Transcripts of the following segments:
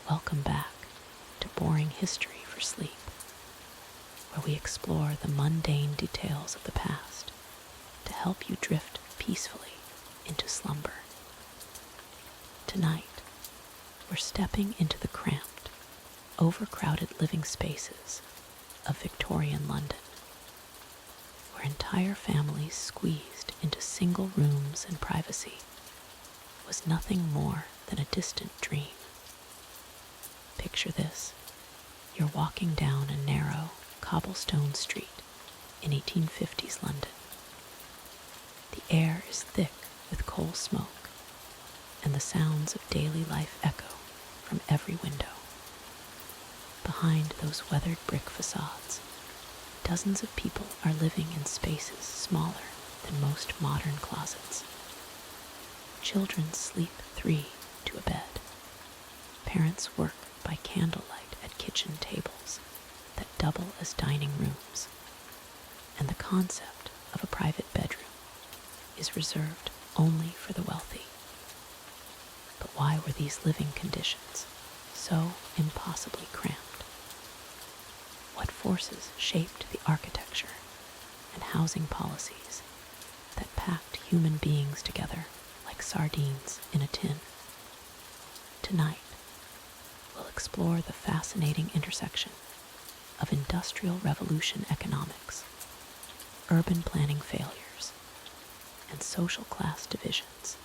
Welcome back to Boring History for Sleep, where we explore the mundane details of the past to help you drift peacefully into slumber. Tonight, we're stepping into the cramped, overcrowded living spaces of Victorian London, where entire families squeezed into single rooms and privacy was nothing more than a distant dream. Picture this: you're walking down a narrow cobblestone street in 1850s London. The air is thick with coal smoke, and the sounds of daily life echo from every window. Behind those weathered brick facades, dozens of people are living in spaces smaller than most modern closets. Children sleep 3 to a bed. Parents work by candlelight at kitchen tables that double as dining rooms, and the concept of a private bedroom is reserved only for the wealthy. But why were these living conditions so impossibly cramped? What forces shaped the architecture and housing policies that packed human beings together like sardines in a tin? Tonight, we'll explore the fascinating intersection of Industrial Revolution economics, urban planning failures, and social class divisions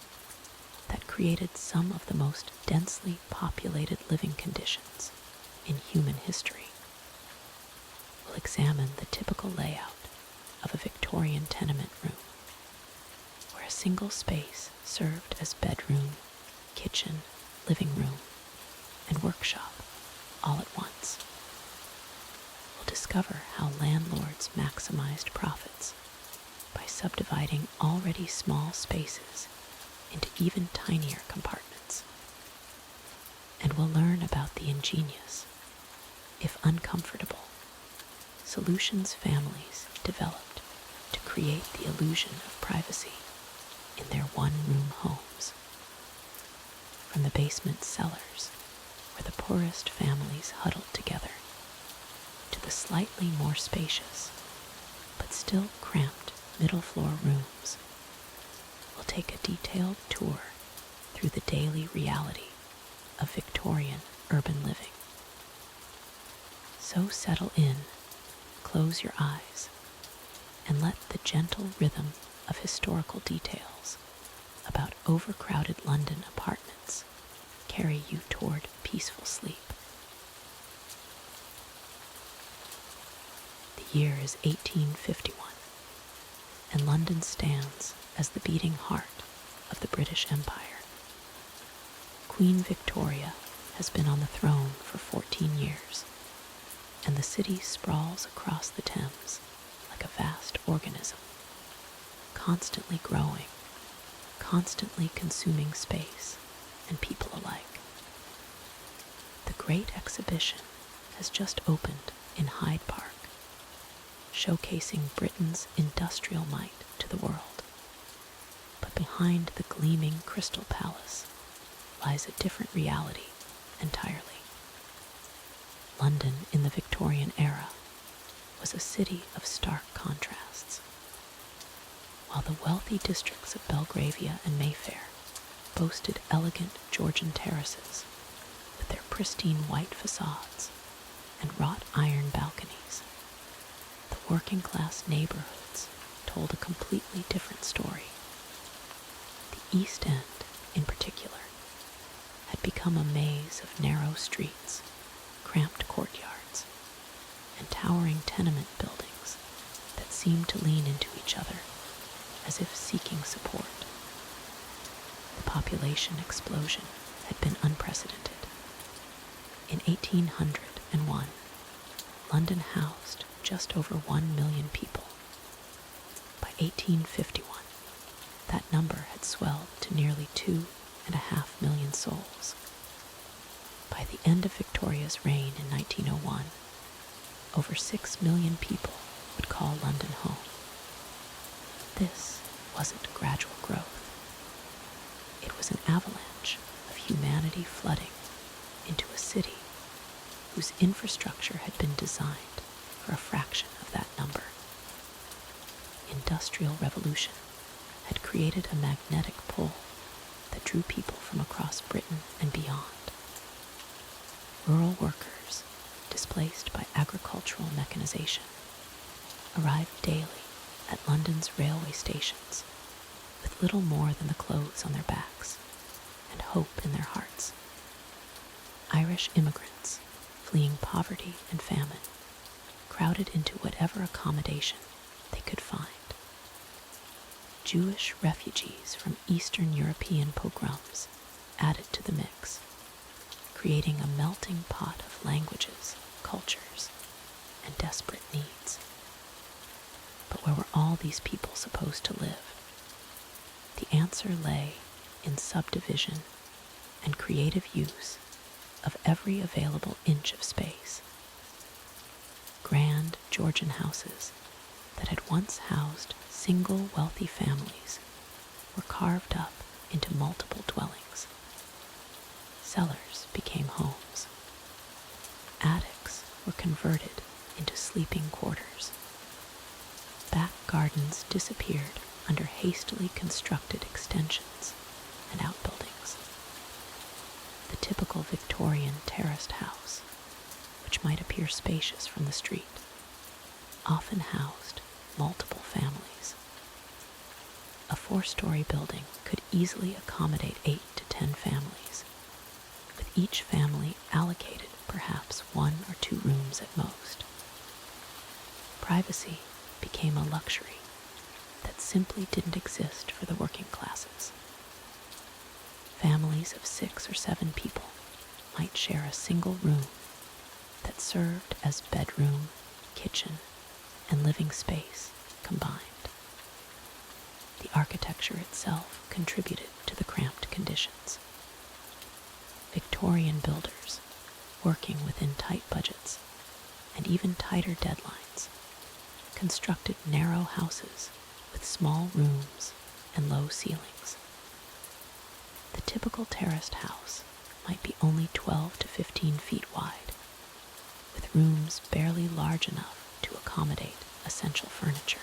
that created some of the most densely populated living conditions in human history. We'll examine the typical layout of a Victorian tenement room, where a single space served as bedroom, kitchen, living room, and workshop all at once. We'll discover how landlords maximized profits by subdividing already small spaces into even tinier compartments. And we'll learn about the ingenious, if uncomfortable, solutions families developed to create the illusion of privacy in their one-room homes. From the basement cellars, where the poorest families huddled together, to the slightly more spacious, but still cramped middle-floor rooms, we'll take a detailed tour through the daily reality of Victorian urban living. So settle in, close your eyes, and let the gentle rhythm of historical details about overcrowded London apartments carry you toward peaceful sleep. The year is 1851, and London stands as the beating heart of the British Empire. Queen Victoria has been on the throne for 14 years, and the city sprawls across the Thames like a vast organism, constantly growing, constantly consuming space and people alike. The Great Exhibition has just opened in Hyde Park, showcasing Britain's industrial might to the world. But behind the gleaming Crystal Palace lies a different reality entirely. London in the Victorian era was a city of stark contrasts. While the wealthy districts of Belgravia and Mayfair boasted elegant Georgian terraces with their pristine white facades and wrought iron balconies, the working-class neighborhoods told a completely different story. The East End, in particular, had become a maze of narrow streets, cramped courtyards, and towering tenement buildings that seemed to lean into each other as if seeking support. The population explosion had been unprecedented. In 1801, London housed just over 1 million people. By 1851, that number had swelled to nearly 2.5 million souls. By the end of Victoria's reign in 1901, over 6 million people would call London home. This wasn't gradual growth. It was an avalanche of humanity flooding into a city whose infrastructure had been designed for a fraction of that number. The Industrial Revolution had created a magnetic pull that drew people from across Britain and beyond. Rural workers, displaced by agricultural mechanization, arrived daily at London's railway stations with little more than the clothes on their backs and hope in their hearts. Irish immigrants, fleeing poverty and famine, crowded into whatever accommodation they could find. Jewish refugees from Eastern European pogroms added to the mix, creating a melting pot of languages, cultures, and desperate needs. But where were all these people supposed to live? The answer lay in subdivision and creative use of every available inch of space. Grand Georgian houses that had once housed single wealthy families were carved up into multiple dwellings. Cellars became homes. Attics were converted into sleeping quarters. Back gardens disappeared under hastily constructed extensions and outbuildings. The typical Victorian terraced house, which might appear spacious from the street, often housed multiple families. A 4-story building could easily accommodate 8 to 10 families, with each family allocated perhaps 1 or 2 rooms at most. Privacy became a luxury that simply didn't exist for the working classes. Families of 6 or 7 people might share a single room that served as bedroom, kitchen, and living space combined. The architecture itself contributed to the cramped conditions. Victorian builders, working within tight budgets and even tighter deadlines, constructed narrow houses with small rooms and low ceilings. The typical terraced house might be only 12 to 15 feet wide, with rooms barely large enough to accommodate essential furniture.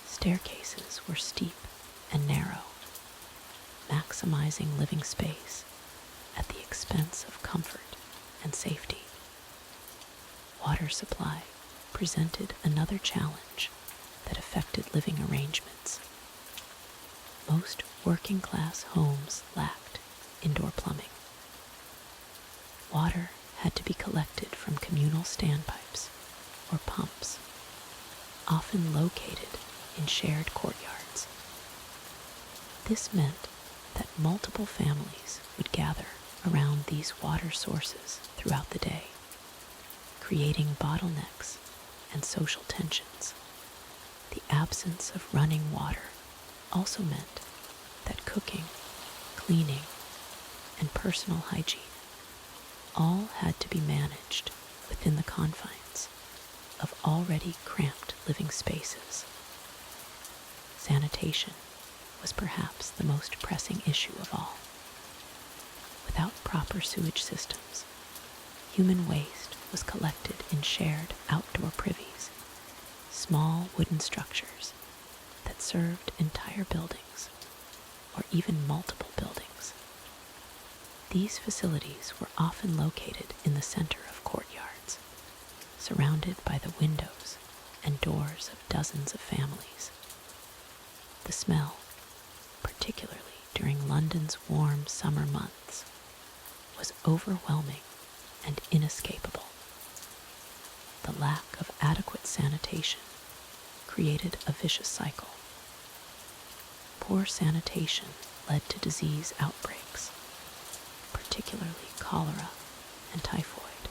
Staircases were steep and narrow, maximizing living space at the expense of comfort and safety. Water supply presented another challenge that affected living arrangements. Most working-class homes lacked indoor plumbing. Water had to be collected from communal standpipes or pumps, often located in shared courtyards. This meant that multiple families would gather around these water sources throughout the day, creating bottlenecks and social tensions. The absence of running water also meant that cooking, cleaning, and personal hygiene all had to be managed within the confines of already cramped living spaces. Sanitation was perhaps the most pressing issue of all. Without proper sewage systems, human waste was collected in shared outdoor privies, small wooden structures that served entire buildings or even multiple buildings. These facilities were often located in the center of courtyards, surrounded by the windows and doors of dozens of families. The smell, particularly during London's warm summer months, was overwhelming and inescapable. The lack of adequate sanitation created a vicious cycle. Poor sanitation led to disease outbreaks, particularly cholera and typhoid,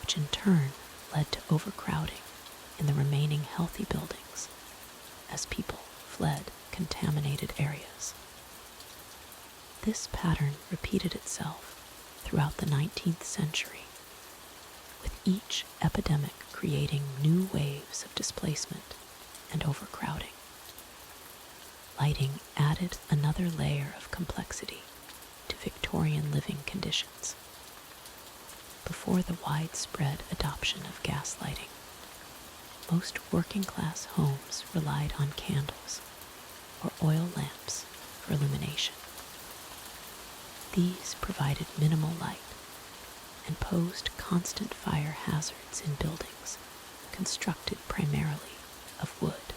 which in turn led to overcrowding in the remaining healthy buildings as people fled contaminated areas. This pattern repeated itself throughout the 19th century, with each epidemic creating new waves of displacement and overcrowding. Lighting added another layer of complexity to Victorian living conditions. before the widespread adoption of gas lighting, most working-class homes relied on candles or oil lamps for illumination. These provided minimal light and posed constant fire hazards in buildings constructed primarily of wood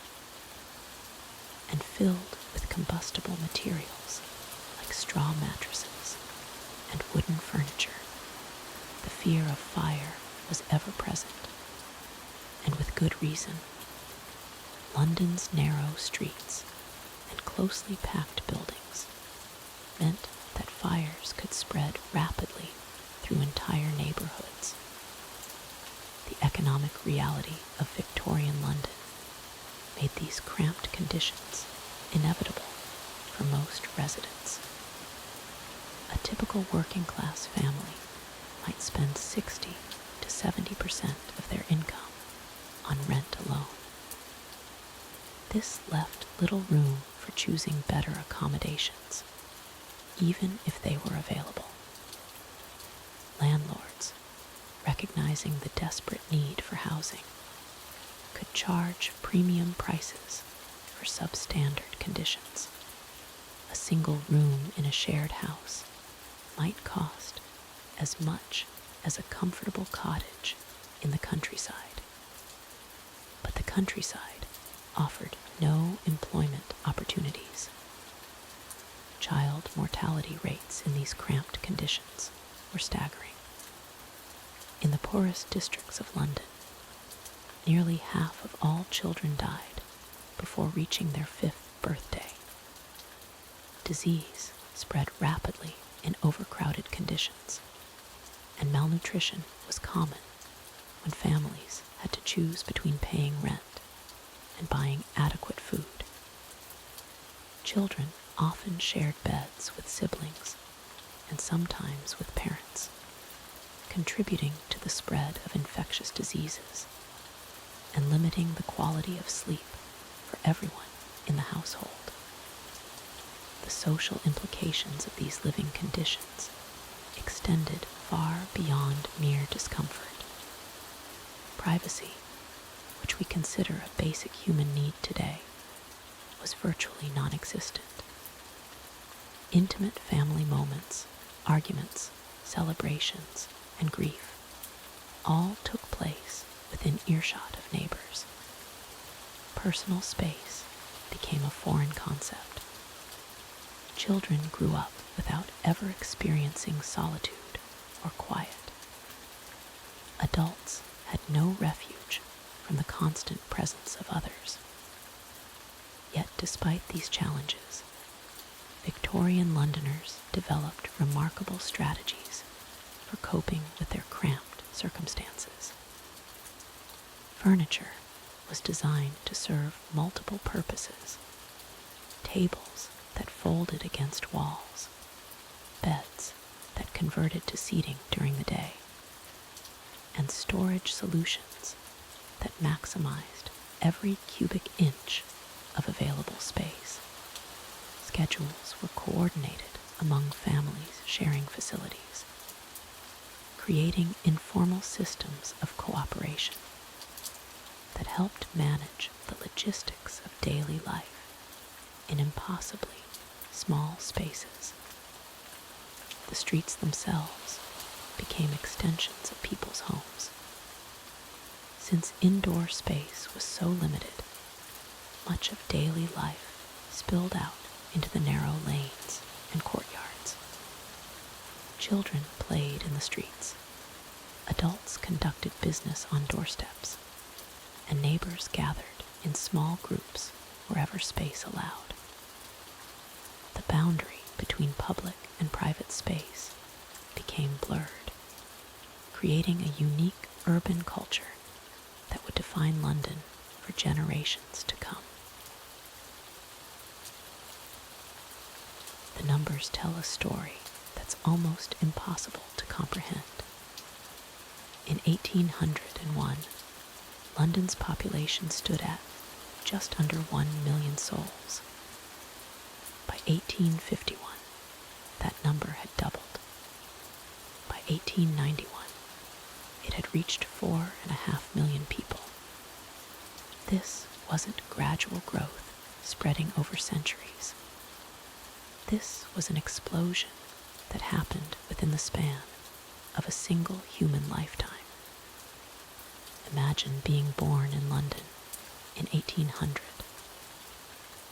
and filled with combustible materials like straw mattresses and wooden furniture. The fear of fire was ever present, and with good reason. London's narrow streets and closely packed buildings meant that fires could spread rapidly through entire neighborhoods. The economic reality of Victorian London made these cramped conditions inevitable for most residents. A typical working-class family might spend 60 to 70% of their income on rent alone. This left little room for choosing better accommodations, even if they were available. Landlords, recognizing the desperate need for housing, could charge premium prices for substandard conditions. A single room in a shared house might cost as much as a comfortable cottage in the countryside. But the countryside offered no employment opportunities. Child mortality rates in these cramped conditions were staggering. In the poorest districts of London, nearly half of all children died before reaching their 5th birthday. Disease spread rapidly in overcrowded conditions, and malnutrition was common when families had to choose between paying rent and buying adequate food. Children often shared beds with siblings and sometimes with parents, contributing to the spread of infectious diseases and limiting the quality of sleep for everyone in the household. The social implications of these living conditions extended far beyond mere discomfort. Privacy, which we consider a basic human need today, was virtually non-existent. Intimate family moments, arguments, celebrations, and grief all took place within earshot of neighbors. Personal space became a foreign concept. Children grew up without ever experiencing solitude or quiet. Adults had no refuge from the constant presence of others. Yet despite these challenges, Victorian Londoners developed remarkable strategies for coping with their cramped circumstances. Furniture was designed to serve multiple purposes. Tables that folded against walls, beds that converted to seating during the day, and storage solutions that maximized every cubic inch of available space. Schedules were coordinated among families sharing facilities, creating informal systems of cooperation that helped manage the logistics of daily life in impossibly small spaces. The streets themselves became extensions of people's homes. Since indoor space was so limited, much of daily life spilled out into the narrow lanes and courtyards. Children played in the streets. Adults conducted business on doorsteps, and neighbors gathered in small groups wherever space allowed. The boundary between public and private space became blurred, creating a unique urban culture that would define London for generations to come. The numbers tell a story that's almost impossible to comprehend. In 1801, London's population stood at just under 1 million souls. By 1851, that number had doubled. By 1891, it had reached 4.5 million people. This wasn't gradual growth spreading over centuries. This was an explosion that happened within the span of a single human lifetime. Imagine being born in London in 1800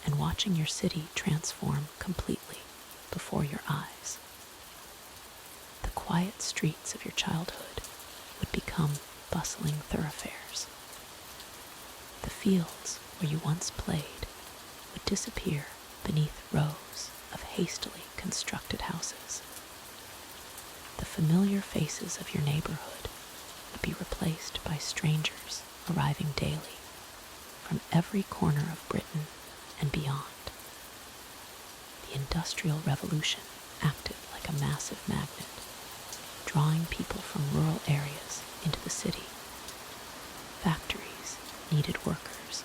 and watching your city transform completely before your eyes. The quiet streets of your childhood would become bustling thoroughfares. The fields where you once played would disappear beneath rows of hastily constructed houses. The familiar faces of your neighborhood would be replaced by strangers arriving daily from every corner of Britain and beyond. The Industrial Revolution acted like a massive magnet, drawing people from rural areas into the city. Factories needed workers.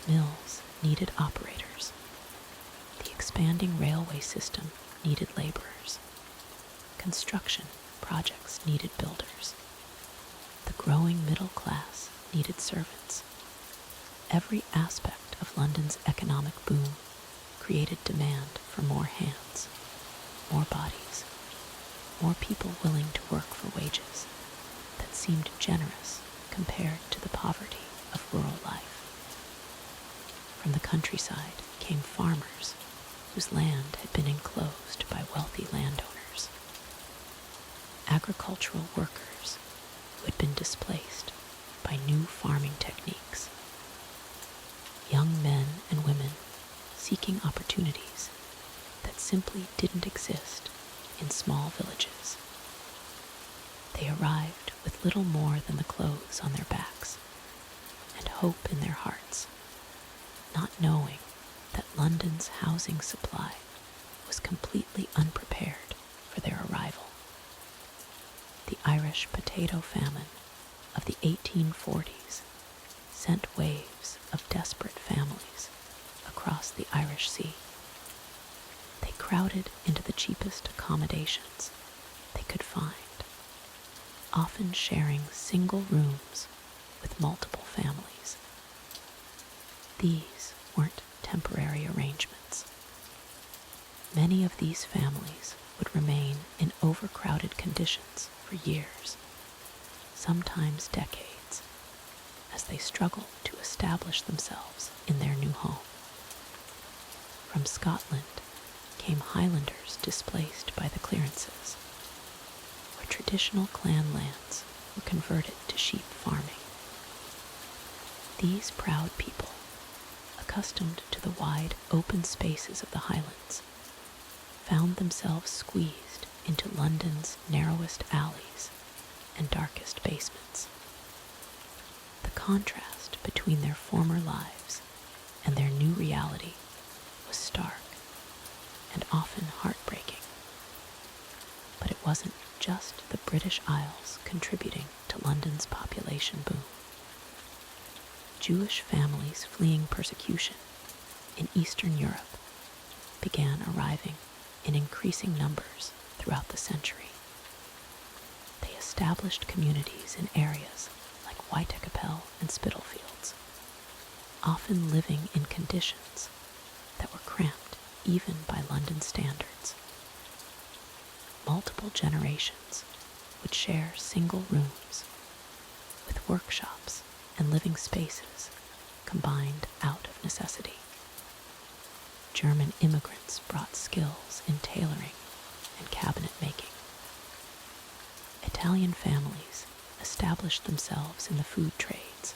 Mills needed operators. The expanding railway system needed laborers. Construction projects needed builders. The growing middle class needed servants. Every aspect of London's economic boom created demand for more hands, more bodies, more people willing to work for wages that seemed generous compared to the poverty of rural life. From the countryside came farmers whose land had been enclosed by wealthy landowners. Agricultural workers who had been displaced by new farming techniques. Young men and women seeking opportunities that simply didn't exist in small villages. They arrived with little more than the clothes on their backs and hope in their hearts, not knowing that London's housing supply was completely unprepared for their arrival. The Irish potato famine of the 1840s sent waves of desperate families across the Irish Sea. They crowded into the cheapest accommodations they could find, often sharing single rooms with multiple families. These weren't temporary arrangements. Many of these families would remain in overcrowded conditions for years, sometimes decades, as they struggled to establish themselves in their new home. From Scotland came Highlanders displaced by the clearances, where traditional clan lands were converted to sheep farming. These proud people, accustomed to the wide, open spaces of the Highlands, found themselves squeezed into London's narrowest alleys and darkest basements. The contrast between their former lives and their new reality was stark and often heartbreaking. But it wasn't just the British Isles contributing to London's population boom. Jewish families fleeing persecution in Eastern Europe began arriving in increasing numbers throughout the century. They established communities in areas like Whitechapel and Spitalfields, often living in conditions that were cramped even by London standards. Multiple generations would share single rooms, with workshops and living spaces combined out of necessity. German immigrants brought skills in tailoring and cabinet making. Italian families established themselves in the food trades,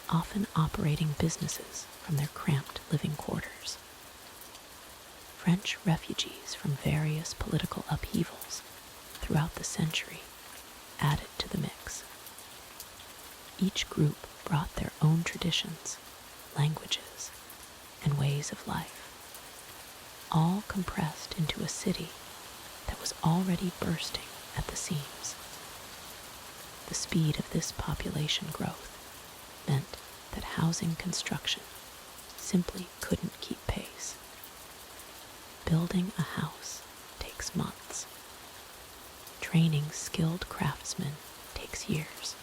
often operating businesses from their cramped living quarters. French refugees from various political upheavals throughout the century added to the mix. Each group brought their own traditions, languages, and ways of life, all compressed into a city that was already bursting at the seams. The speed of this population growth meant that housing construction simply couldn't keep pace. Building a house takes months. Training skilled craftsmen takes years.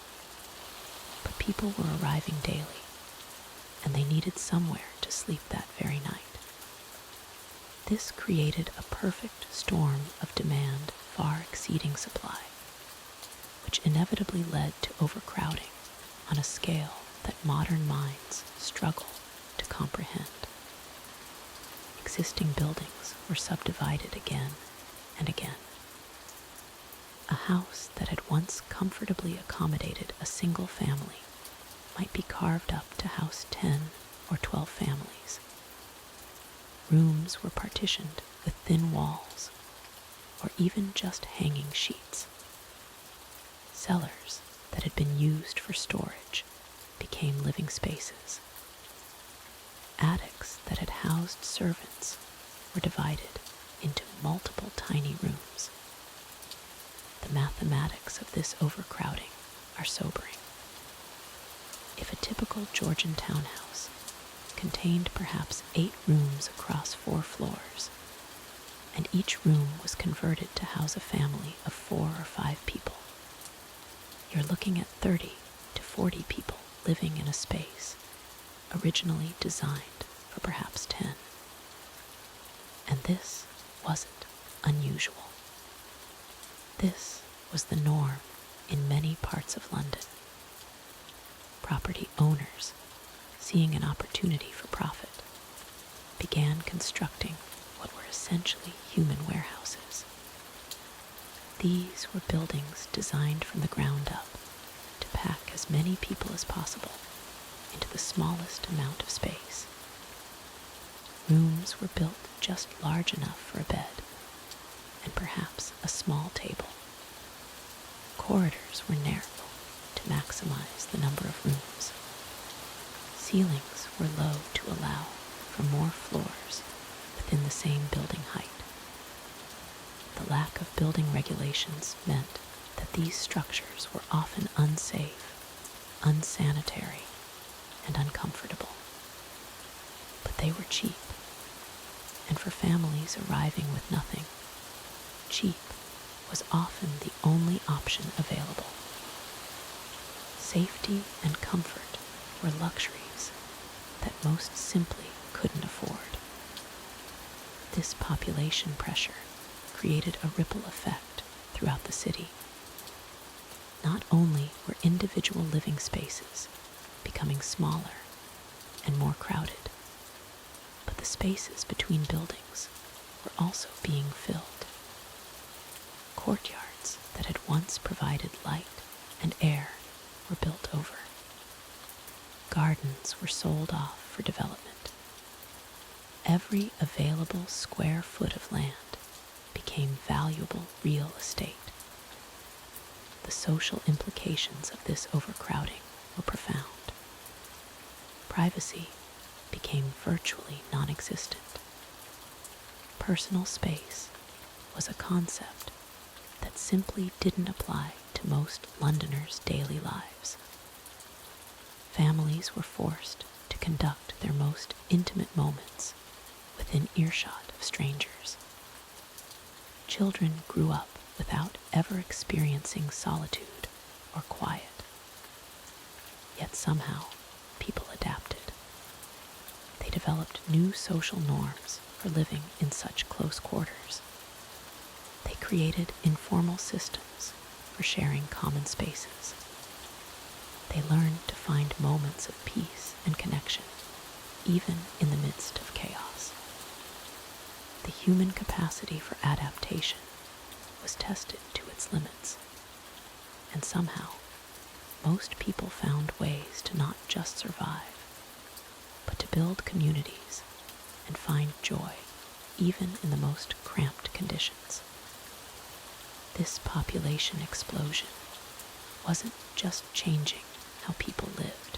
But people were arriving daily, and they needed somewhere to sleep that very night. This created a perfect storm of demand far exceeding supply, which inevitably led to overcrowding on a scale that modern minds struggle to comprehend. Existing buildings were subdivided again and again. A house that had once comfortably accommodated a single family might be carved up to house 10 or 12 families. Rooms were partitioned with thin walls, or even just hanging sheets. Cellars that had been used for storage became living spaces. Attics that had housed servants were divided into multiple tiny rooms. The mathematics of this overcrowding are sobering. If a typical Georgian townhouse contained perhaps 8 rooms across 4 floors, and each room was converted to house a family of 4 or 5 people, you're looking at 30 to 40 people living in a space originally designed for perhaps 10. And this wasn't unusual. This was the norm in many parts of London. Property owners, seeing an opportunity for profit, began constructing what were essentially human warehouses. These were buildings designed from the ground up to pack as many people as possible into the smallest amount of space. Rooms were built just large enough for a bed and perhaps a small table. Corridors were narrow to maximize the number of rooms. Ceilings were low to allow for more floors within the same building height. The lack of building regulations meant that these structures were often unsafe, unsanitary, and uncomfortable. But they were cheap, and for families arriving with nothing, cheap was often the only option available. Safety and comfort were luxuries that most simply couldn't afford. This population pressure created a ripple effect throughout the city. Not only were individual living spaces becoming smaller and more crowded, but the spaces between buildings were also being filled. Courtyards that had once provided light and air were built over. Gardens were sold off for development. Every available square foot of land became valuable real estate. The social implications of this overcrowding were profound. Privacy became virtually non-existent. Personal space was a concept that simply didn't apply to most Londoners' daily lives. Families were forced to conduct their most intimate moments within earshot of strangers. Children grew up without ever experiencing solitude or quiet. Yet somehow, people adapted. They developed new social norms for living in such close quarters. They created informal systems for sharing common spaces. They learned to find moments of peace and connection, even in the midst of chaos. The human capacity for adaptation was tested to its limits, and somehow, most people found ways to not just survive, but to build communities and find joy even in the most cramped conditions. This population explosion wasn't just changing how people lived.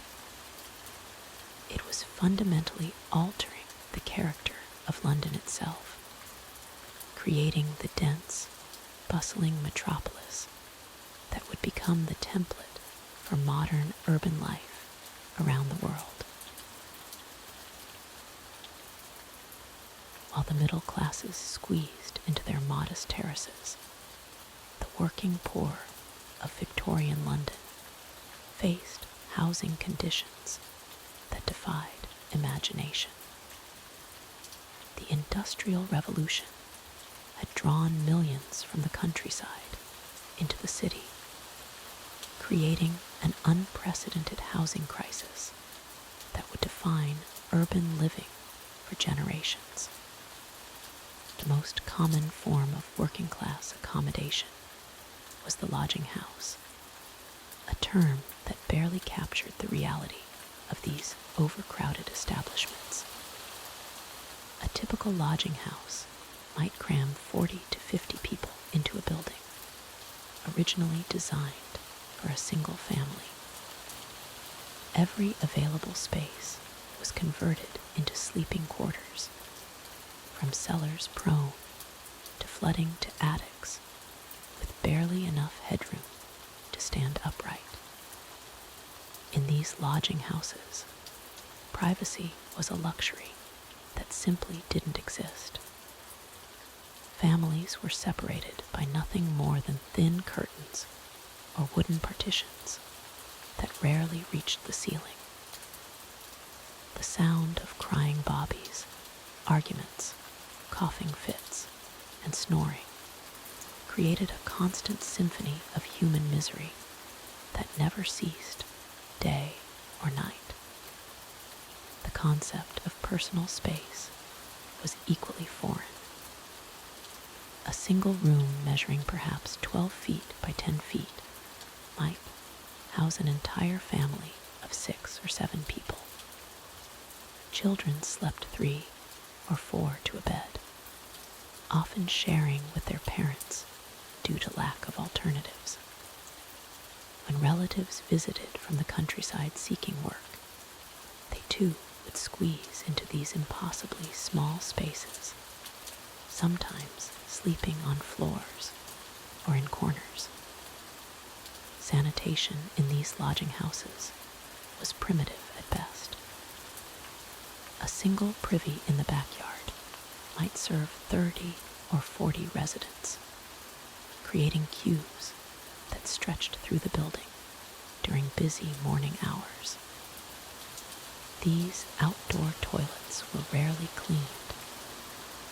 It was fundamentally altering the character of London itself, creating the dense, bustling metropolis that would become the template for modern urban life around the world. While the middle classes squeezed into their modest terraces, the working poor of Victorian London faced housing conditions that defied imagination. The Industrial Revolution had drawn millions from the countryside into the city, creating an unprecedented housing crisis that would define urban living for generations. The most common form of working-class accommodation was the lodging house, a term that barely captured the reality of these overcrowded establishments. A typical lodging house might cram 40 to 50 people into a building, originally designed for a single family. Every available space was converted into sleeping quarters, from cellars prone to flooding to attics, with barely enough headroom to stand upright. In these lodging houses, privacy was a luxury that simply didn't exist. Families were separated by nothing more than thin curtains or wooden partitions that rarely reached the ceiling. The sound of crying bobbies, arguments, coughing fits, and snoring created a constant symphony of human misery that never ceased, day or night. The concept of personal space was equally foreign. A single room measuring perhaps 12 feet by 10 feet might house an entire family of 6 or 7 people. Children slept 3 or 4 to a bed, often sharing with their parents due to lack of alternatives. When relatives visited from the countryside seeking work, they too would squeeze into these impossibly small spaces, sometimes sleeping on floors or in corners. Sanitation in these lodging houses was primitive at best. A single privy in the backyard might serve 30 or 40 residents, creating queues that stretched through the building during busy morning hours. These outdoor toilets were rarely cleaned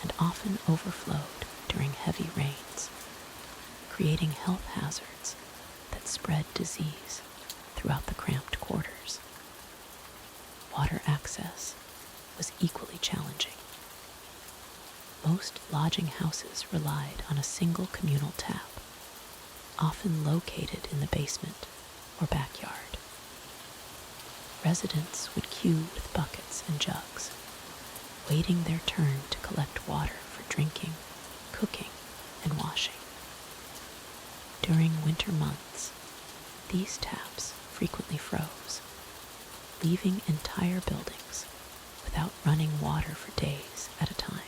and often overflowed during heavy rains, creating health hazards that spread disease throughout the cramped quarters. Water access was equally challenging. Most lodging houses relied on a single communal tap, often located in the basement or backyard. Residents would queue with buckets and jugs, waiting their turn to collect water for drinking, cooking, and washing. During winter months, these taps frequently froze, leaving entire buildings without running water for days at a time.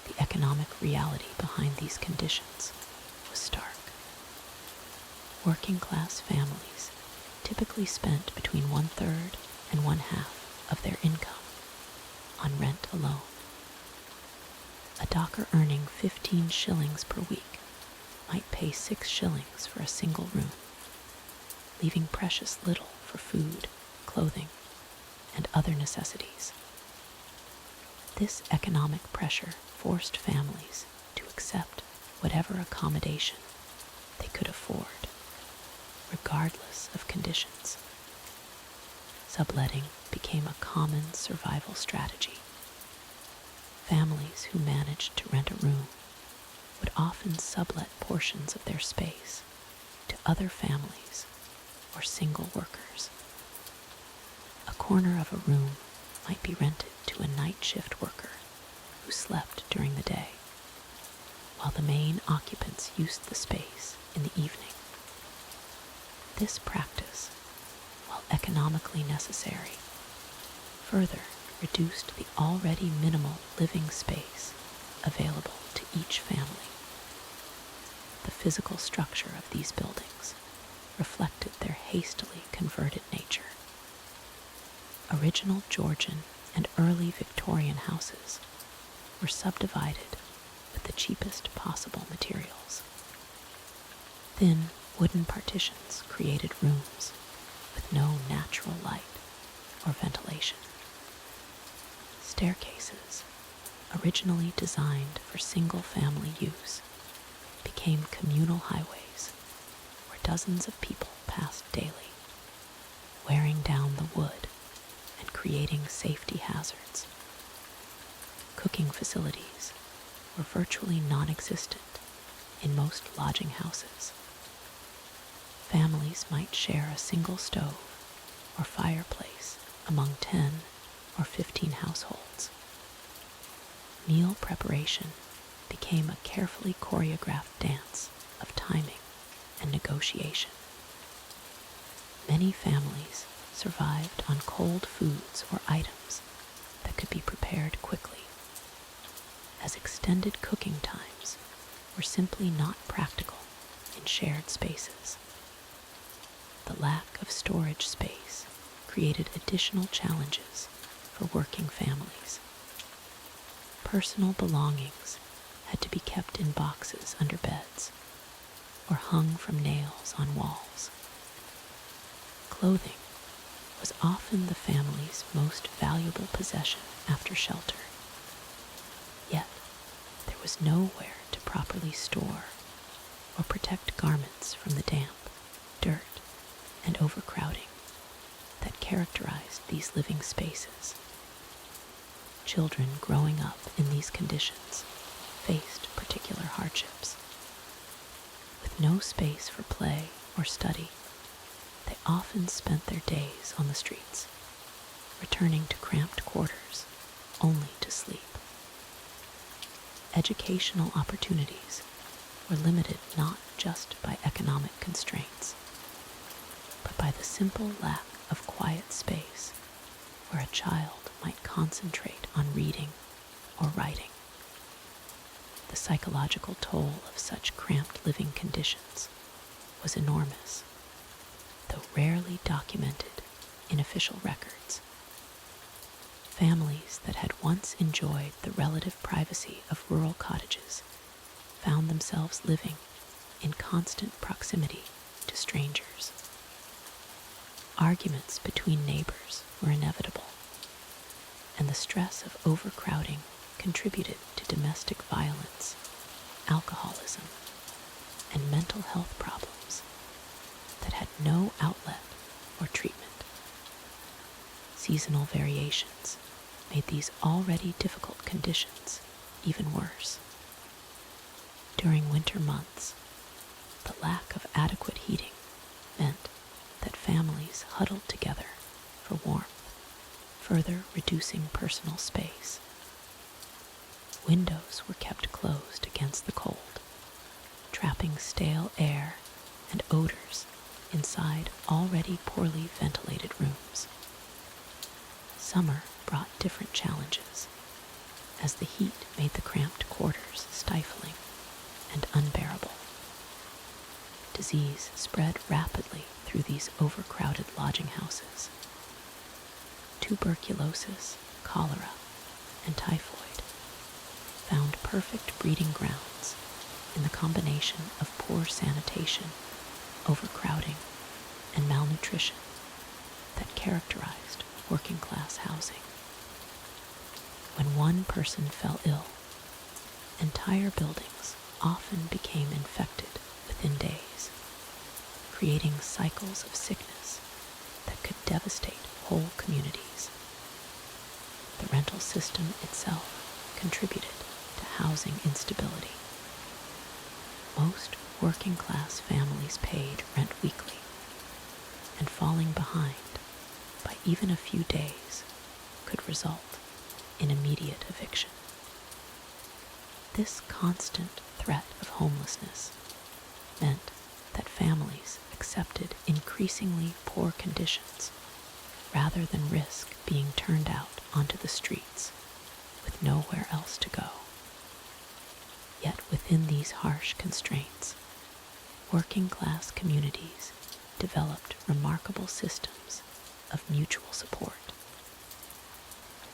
The economic reality behind these conditions was stark. Working-class families typically spent between 1/3 and 1/2 of their income on rent alone. A docker earning 15 shillings per week might pay 6 shillings for a single room, leaving precious little for food, clothing, and other necessities. This economic pressure forced families to accept whatever accommodation they could afford, regardless of conditions. Subletting became a common survival strategy. Families who managed to rent a room would often sublet portions of their space to other families or single workers. A corner of a room might be rented to a night shift worker who slept during the day, while the main occupants used the space in the evening. This practice, while economically necessary, further reduced the already minimal living space available to each family. The physical structure of these buildings reflected their hastily converted nature. Original Georgian and early Victorian houses were subdivided with the cheapest possible materials. Thin wooden partitions created rooms with no natural light or ventilation. Staircases, originally designed for single-family use, became communal highways where dozens of people passed daily, wearing down the wood and creating safety hazards. Cooking facilities were virtually non-existent in most lodging houses. Families might share a single stove or fireplace among 10 or 15 households. Meal preparation became a carefully choreographed dance of timing and negotiation. Many families survived on cold foods or items that could be prepared quickly, as extended cooking times were simply not practical in shared spaces. The lack of storage space created additional challenges for working families. Personal belongings had to be kept in boxes under beds or hung from nails on walls. Clothing was often the family's most valuable possession after shelter. Yet, there was nowhere to properly store or protect garments from the damp, dirt, and overcrowding that characterized these living spaces. Children growing up in these conditions faced particular hardships. With no space for play or study, they often spent their days on the streets, returning to cramped quarters only to sleep. Educational opportunities were limited not just by economic constraints, but by the simple lack of quiet space where a child might concentrate on reading or writing. The psychological toll of such cramped living conditions was enormous, though rarely documented in official records. Families that had once enjoyed the relative privacy of rural cottages found themselves living in constant proximity to strangers. Arguments between neighbors were inevitable, and the stress of overcrowding contributed to domestic violence, alcoholism, and mental health problems that had no outlet or treatment. Seasonal variations made these already difficult conditions even worse. During winter months, the lack of adequate heating meant that families huddled together for warmth, further reducing personal space. Windows were kept closed against the cold, trapping stale air and odors inside already poorly ventilated rooms. Summer brought different challenges, as the heat made the cramped quarters stifling and unbearable. Disease spread rapidly through these overcrowded lodging houses. Tuberculosis, cholera, and typhoid found perfect breeding grounds in the combination of poor sanitation, overcrowding, and malnutrition that characterized working-class housing. When one person fell ill, entire buildings often became infected within days, creating cycles of sickness that could devastate whole communities. The rental system itself contributed to housing instability. Most working-class families paid rent weekly, and falling behind by even a few days could result in immediate eviction. This constant threat of homelessness meant that families accepted increasingly poor conditions rather than risk being turned out onto the streets with nowhere else to go. Yet within these harsh constraints, working-class communities developed remarkable systems of mutual support.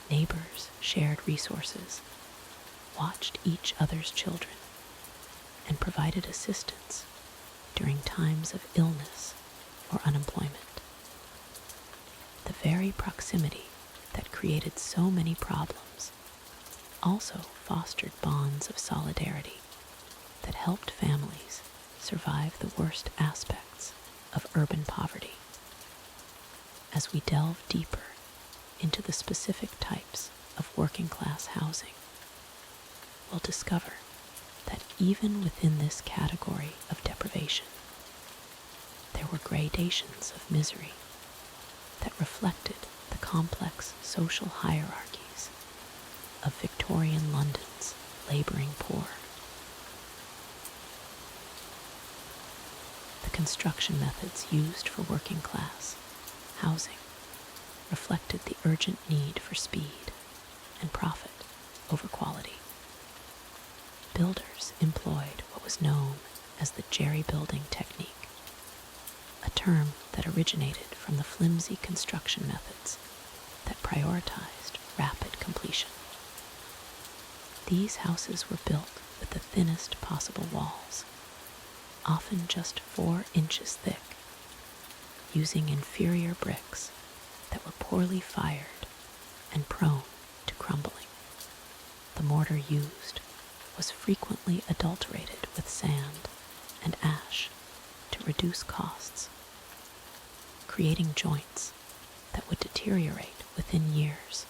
Neighbors shared resources, watched each other's children, and provided assistance during times of illness or unemployment. The very proximity that created so many problems also fostered bonds of solidarity that helped families survive the worst aspects of urban poverty. As we delve deeper into the specific types of working-class housing, we'll discover that even within this category of deprivation, there were gradations of misery that reflected the complex social hierarchies of Victorian London's laboring poor. The construction methods used for working-class housing reflected the urgent need for speed and profit over quality. Builders employed what was known as the jerry-building technique, a term that originated from the flimsy construction methods that prioritized rapid completion. These houses were built with the thinnest possible walls, often just 4 inches thick, using inferior bricks that were poorly fired and prone to crumbling. The mortar used was frequently adulterated with sand and ash to reduce costs, creating joints that would deteriorate within years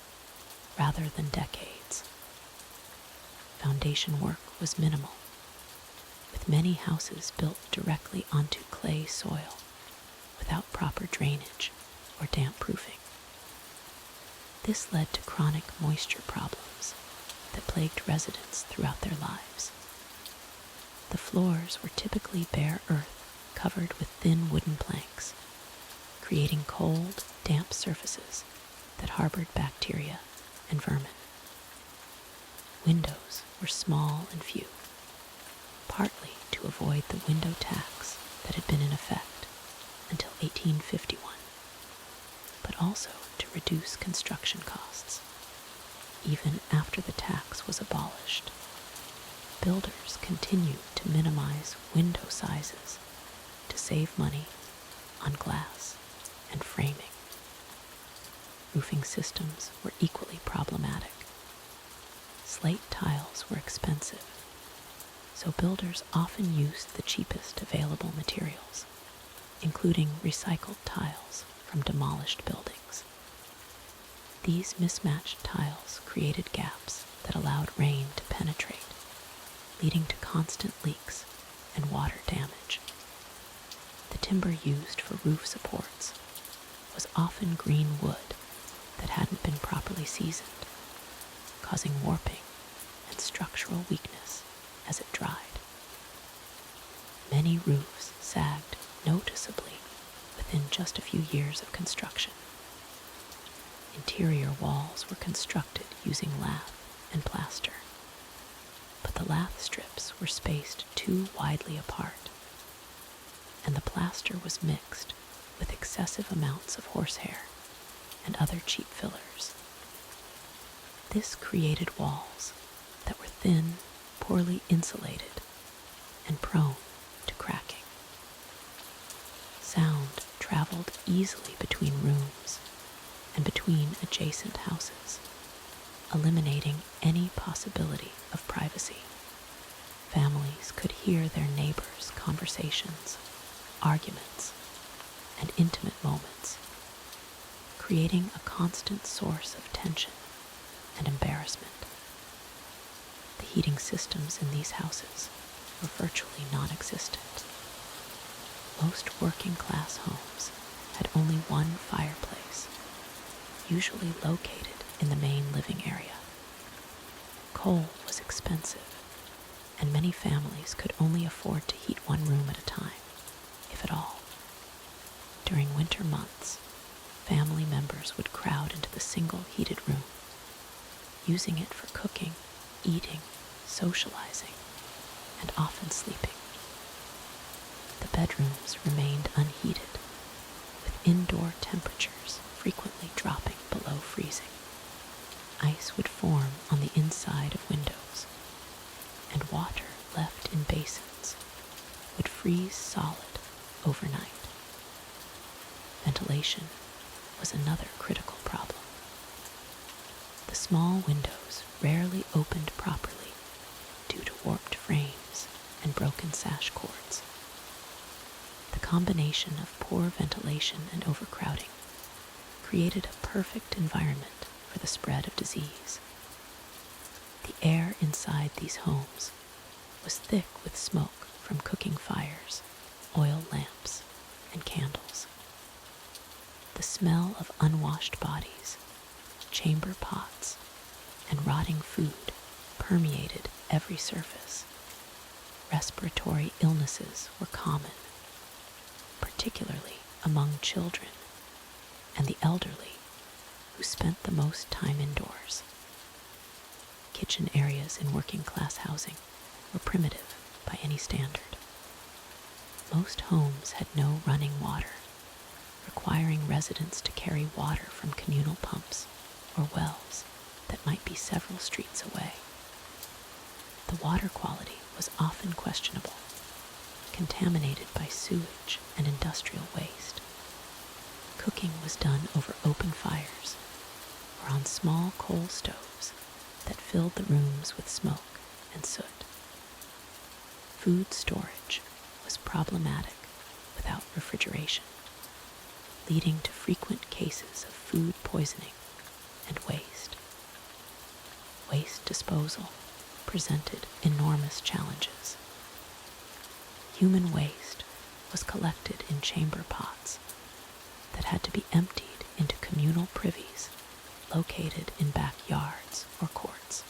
rather than decades. Foundation work was minimal, with many houses built directly onto clay soil without proper drainage or damp proofing. This led to chronic moisture problems that plagued residents throughout their lives. The floors were typically bare earth covered with thin wooden planks, creating cold, damp surfaces that harbored bacteria and vermin. Windows were small and few, partly to avoid the window tax that had been in effect until 1851, but also to reduce construction costs. Even after the tax was abolished, builders continued to minimize window sizes to save money on glass and framing. Roofing systems were equally problematic. Slate tiles were expensive, so builders often used the cheapest available materials, including recycled tiles from demolished buildings. These mismatched tiles created gaps that allowed rain to penetrate, leading to constant leaks and water damage. The timber used for roof supports was often green wood that hadn't been properly seasoned, causing warping and structural weakness as it dried. Many roofs sagged noticeably within just a few years of construction. Interior walls were constructed using lath and plaster, but the lath strips were spaced too widely apart, and the plaster was mixed with excessive amounts of horsehair and other cheap fillers. This created walls that were thin, poorly insulated, and prone to cracking. Sound traveled easily between rooms and between adjacent houses, eliminating any possibility of privacy. Families could hear their neighbors' conversations, arguments, and intimate moments, creating a constant source of tension and embarrassment. The heating systems in these houses were virtually non-existent. Most working-class homes had only one fireplace, usually located in the main living area. Coal was expensive, and many families could only afford to heat one room at a time, if at all. During winter months, family members would crowd into the single heated room, using it for cooking, eating, socializing, and often sleeping. The bedrooms remained unheated, with indoor temperatures frequently dropping below freezing. Ice would form on the inside of windows, and water left in basins would freeze solid overnight. Ventilation was another critical problem. The small windows rarely opened properly due to warped frames and broken sash cords. The combination of poor ventilation and overcrowding created a perfect environment for the spread of disease. The air inside these homes was thick with smoke from cooking fires, oil lamps, and candles. The smell of unwashed bodies, chamber pots, and rotting food permeated every surface. Respiratory illnesses were common, particularly among children and the elderly, who spent the most time indoors. Kitchen areas in working-class housing were primitive by any standard. Most homes had no running water, requiring residents to carry water from communal pumps or wells that might be several streets away. The water quality was often questionable, contaminated by sewage and industrial waste. Cooking was done over open fires or on small coal stoves that filled the rooms with smoke and soot. Food storage was problematic without refrigeration, leading to frequent cases of food poisoning and waste. Waste disposal presented enormous challenges. Human waste was collected in chamber pots that had to be emptied into communal privies located in backyards or courts.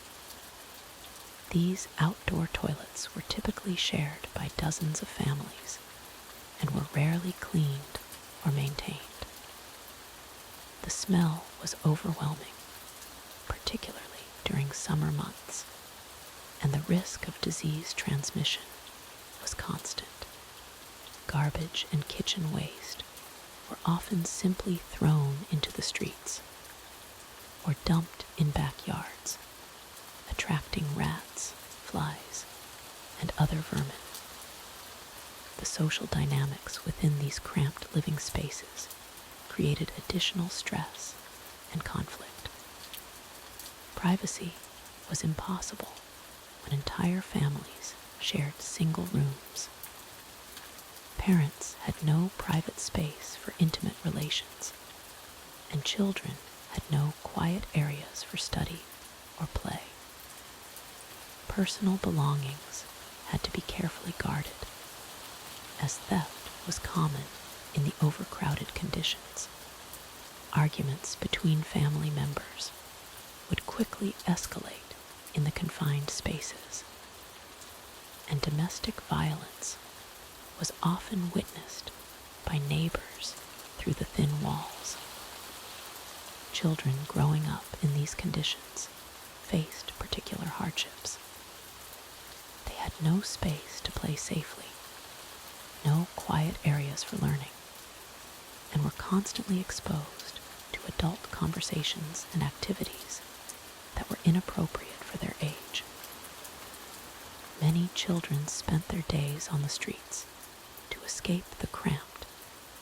These outdoor toilets were typically shared by dozens of families and were rarely cleaned or maintained. The smell was overwhelming, particularly during summer months, and the risk of disease transmission was constant. Garbage and kitchen waste were often simply thrown into the streets or dumped in backyards, attracting rats, flies, and other vermin. The social dynamics within these cramped living spaces created additional stress and conflict. Privacy was impossible when entire families shared single rooms. Parents had no private space for intimate relations, and children had no quiet areas for study or play. Personal belongings had to be carefully guarded, as theft was common in the overcrowded conditions. Arguments between family members would quickly escalate in the confined spaces, and domestic violence was often witnessed by neighbors through the thin walls. Children growing up in these conditions faced particular hardships. They had no space to play safely, no quiet areas for learning, and were constantly exposed to adult conversations and activities that were inappropriate for their age. Many children spent their days on the streets to escape the cramped,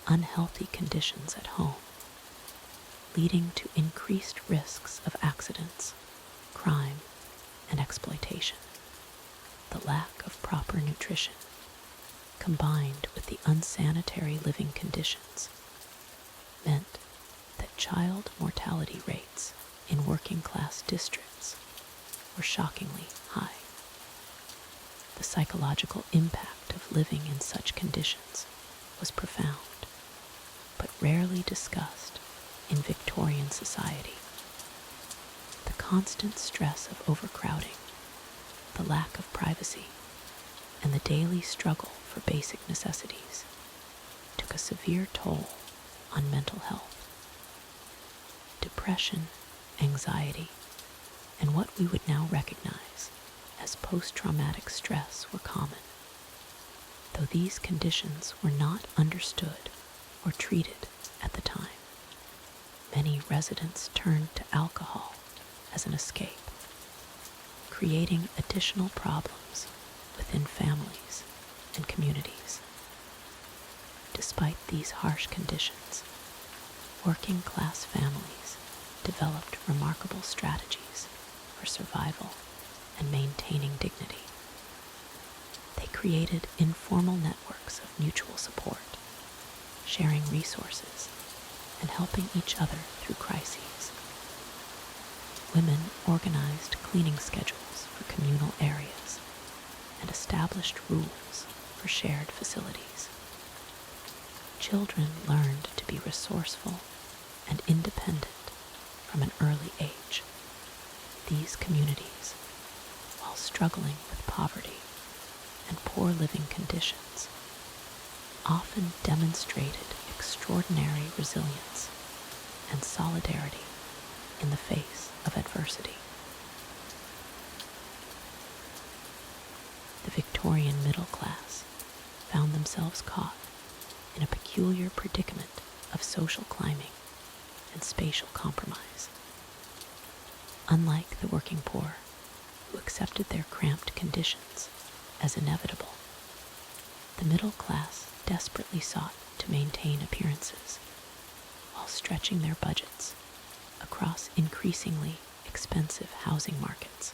unhealthy conditions at home, leading to increased risks of accidents, crime, and exploitation. The lack of proper nutrition, combined with the unsanitary living conditions, meant that child mortality rates in working-class districts were shockingly high. The psychological impact of living in such conditions was profound, but rarely discussed in Victorian society. The constant stress of overcrowding, the lack of privacy, and the daily struggle for basic necessities took a severe toll on mental health. Depression, anxiety, and what we would now recognize as post-traumatic stress were common, though these conditions were not understood or treated at the time. Many residents turned to alcohol as an escape, creating additional problems within families and communities. Despite these harsh conditions, working-class families developed remarkable strategies for survival and maintaining dignity. They created informal networks of mutual support, sharing resources and helping each other through crises. Women organized cleaning schedules for communal areas and established rules for shared facilities. Children learned to be resourceful and independent from an early age. These communities, while struggling with poverty and poor living conditions, often demonstrated extraordinary resilience and solidarity in the face of adversity. The Victorian middle class found themselves caught in a peculiar predicament of social climbing and spatial compromise. Unlike the working poor, who accepted their cramped conditions as inevitable, the middle class desperately sought to maintain appearances while stretching their budgets across increasingly expensive housing markets.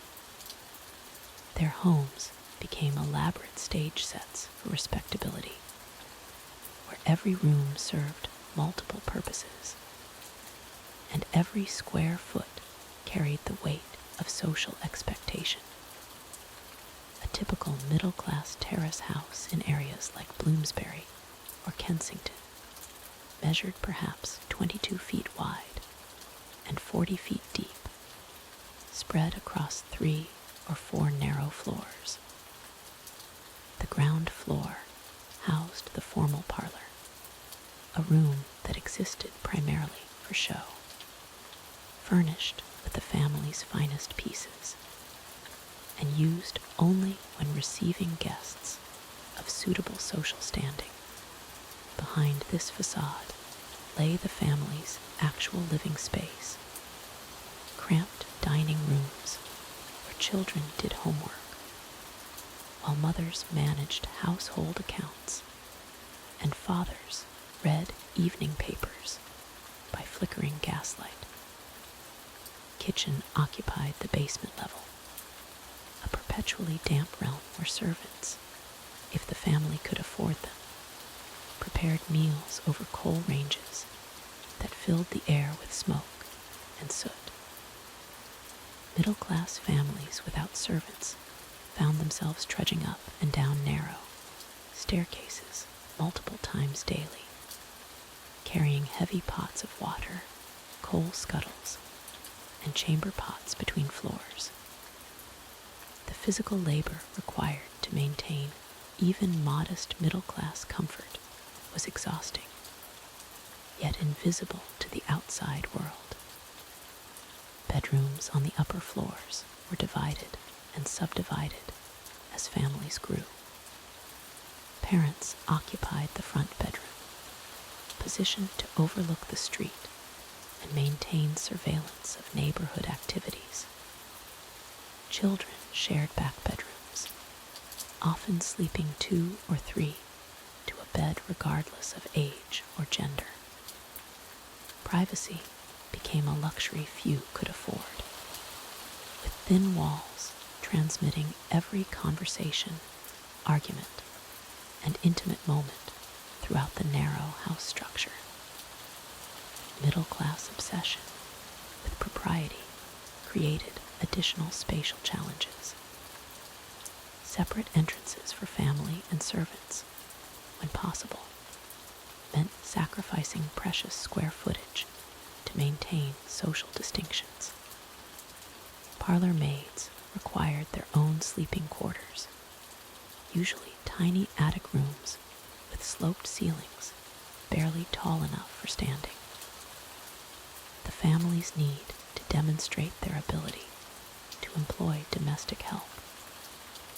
Their homes became elaborate stage sets for respectability, where every room served multiple purposes, and every square foot carried the weight of social expectation. A typical middle-class terrace house in areas like Bloomsbury or Kensington measured perhaps 22 feet wide and 40 feet deep, spread across 3 or 4 narrow floors. The ground floor housed the formal parlor, a room that existed primarily for show, furnished with the family's finest pieces, and used only when receiving guests of suitable social standing. Behind this facade lay the family's actual living space, cramped dining rooms where children did homework, while mothers managed household accounts and fathers read evening papers by flickering gaslight. Kitchen occupied the basement level, a perpetually damp realm where servants, if the family could afford them, prepared meals over coal ranges that filled the air with smoke and soot. Middle-class families without servants found themselves trudging up and down narrow staircases multiple times daily, carrying heavy pots of water, coal scuttles, and chamber pots between floors. The physical labor required to maintain even modest middle-class comfort was exhausting, yet invisible to the outside world. Bedrooms on the upper floors were divided and subdivided as families grew. Parents occupied the front bedroom, positioned to overlook the street and maintain surveillance of neighborhood activities. Children shared back bedrooms, often sleeping 2 or 3 to a bed regardless of age or gender. Privacy became a luxury few could afford, with thin walls transmitting every conversation, argument, and intimate moment throughout the narrow house structure. Middle-class obsession with propriety created additional spatial challenges. Separate entrances for family and servants, when possible, meant sacrificing precious square footage to maintain social distinctions. Parlor maids required their own sleeping quarters, usually tiny attic rooms with sloped ceilings barely tall enough for standing. The family's need to demonstrate their ability to employ domestic help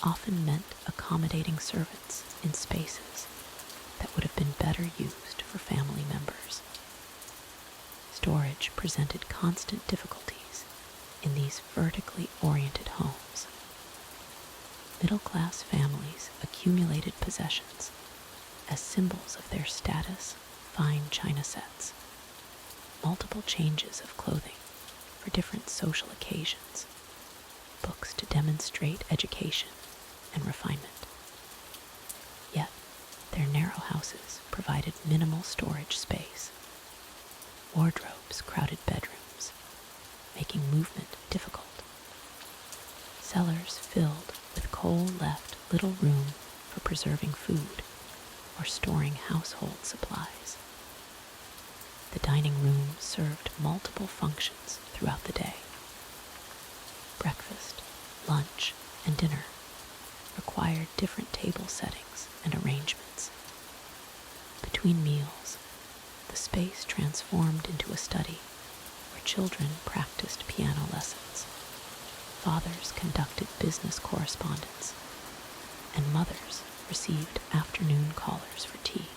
often meant accommodating servants in spaces that would have been better used for family members. Storage presented constant difficulties in these vertically oriented homes. Middle-class families accumulated possessions as symbols of their status, fine china sets, multiple changes of clothing for different social occasions, books to demonstrate education and refinement. Yet, their narrow houses provided minimal storage space. Wardrobes crowded bedrooms, making movement difficult. Cellars filled with coal left little room for preserving food or storing household supplies. The dining room served multiple functions throughout the day. Breakfast, lunch, and dinner required different table settings and arrangements. Between meals, the space transformed into a study where children practiced piano lessons, fathers conducted business correspondence, and mothers received afternoon callers for tea.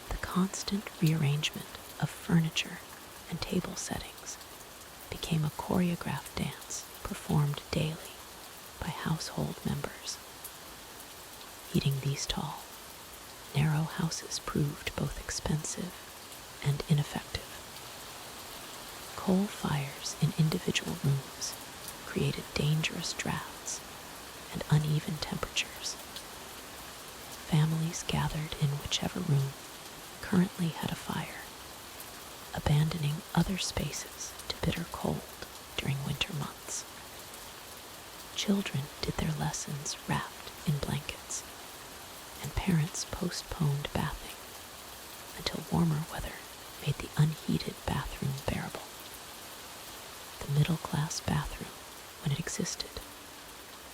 The constant rearrangement of furniture and table settings became a choreographed dance performed daily by household members. Eating these tall, narrow houses proved both expensive and ineffective. Coal fires in individual rooms created dangerous drafts and uneven temperatures. Families gathered in whichever room currently had a fire, abandoning other spaces to bitter cold during winter months. Children did their lessons wrapped in blankets, and parents postponed bathing until warmer weather made the unheated bathroom bearable. The middle-class bathroom, when it existed,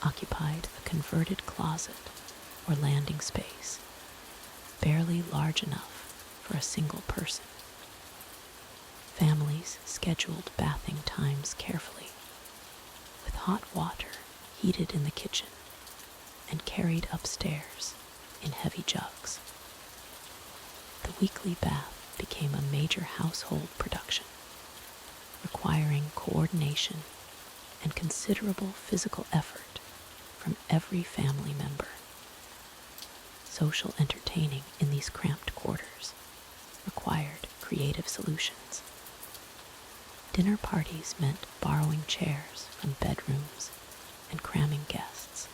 occupied a converted closet or landing space, barely large enough for a single person. Families scheduled bathing times carefully, with hot water heated in the kitchen and carried upstairs in heavy jugs. The weekly bath became a major household production, requiring coordination and considerable physical effort from every family member. Social entertaining in these cramped quarters required creative solutions. Dinner parties meant borrowing chairs from bedrooms and cramming guests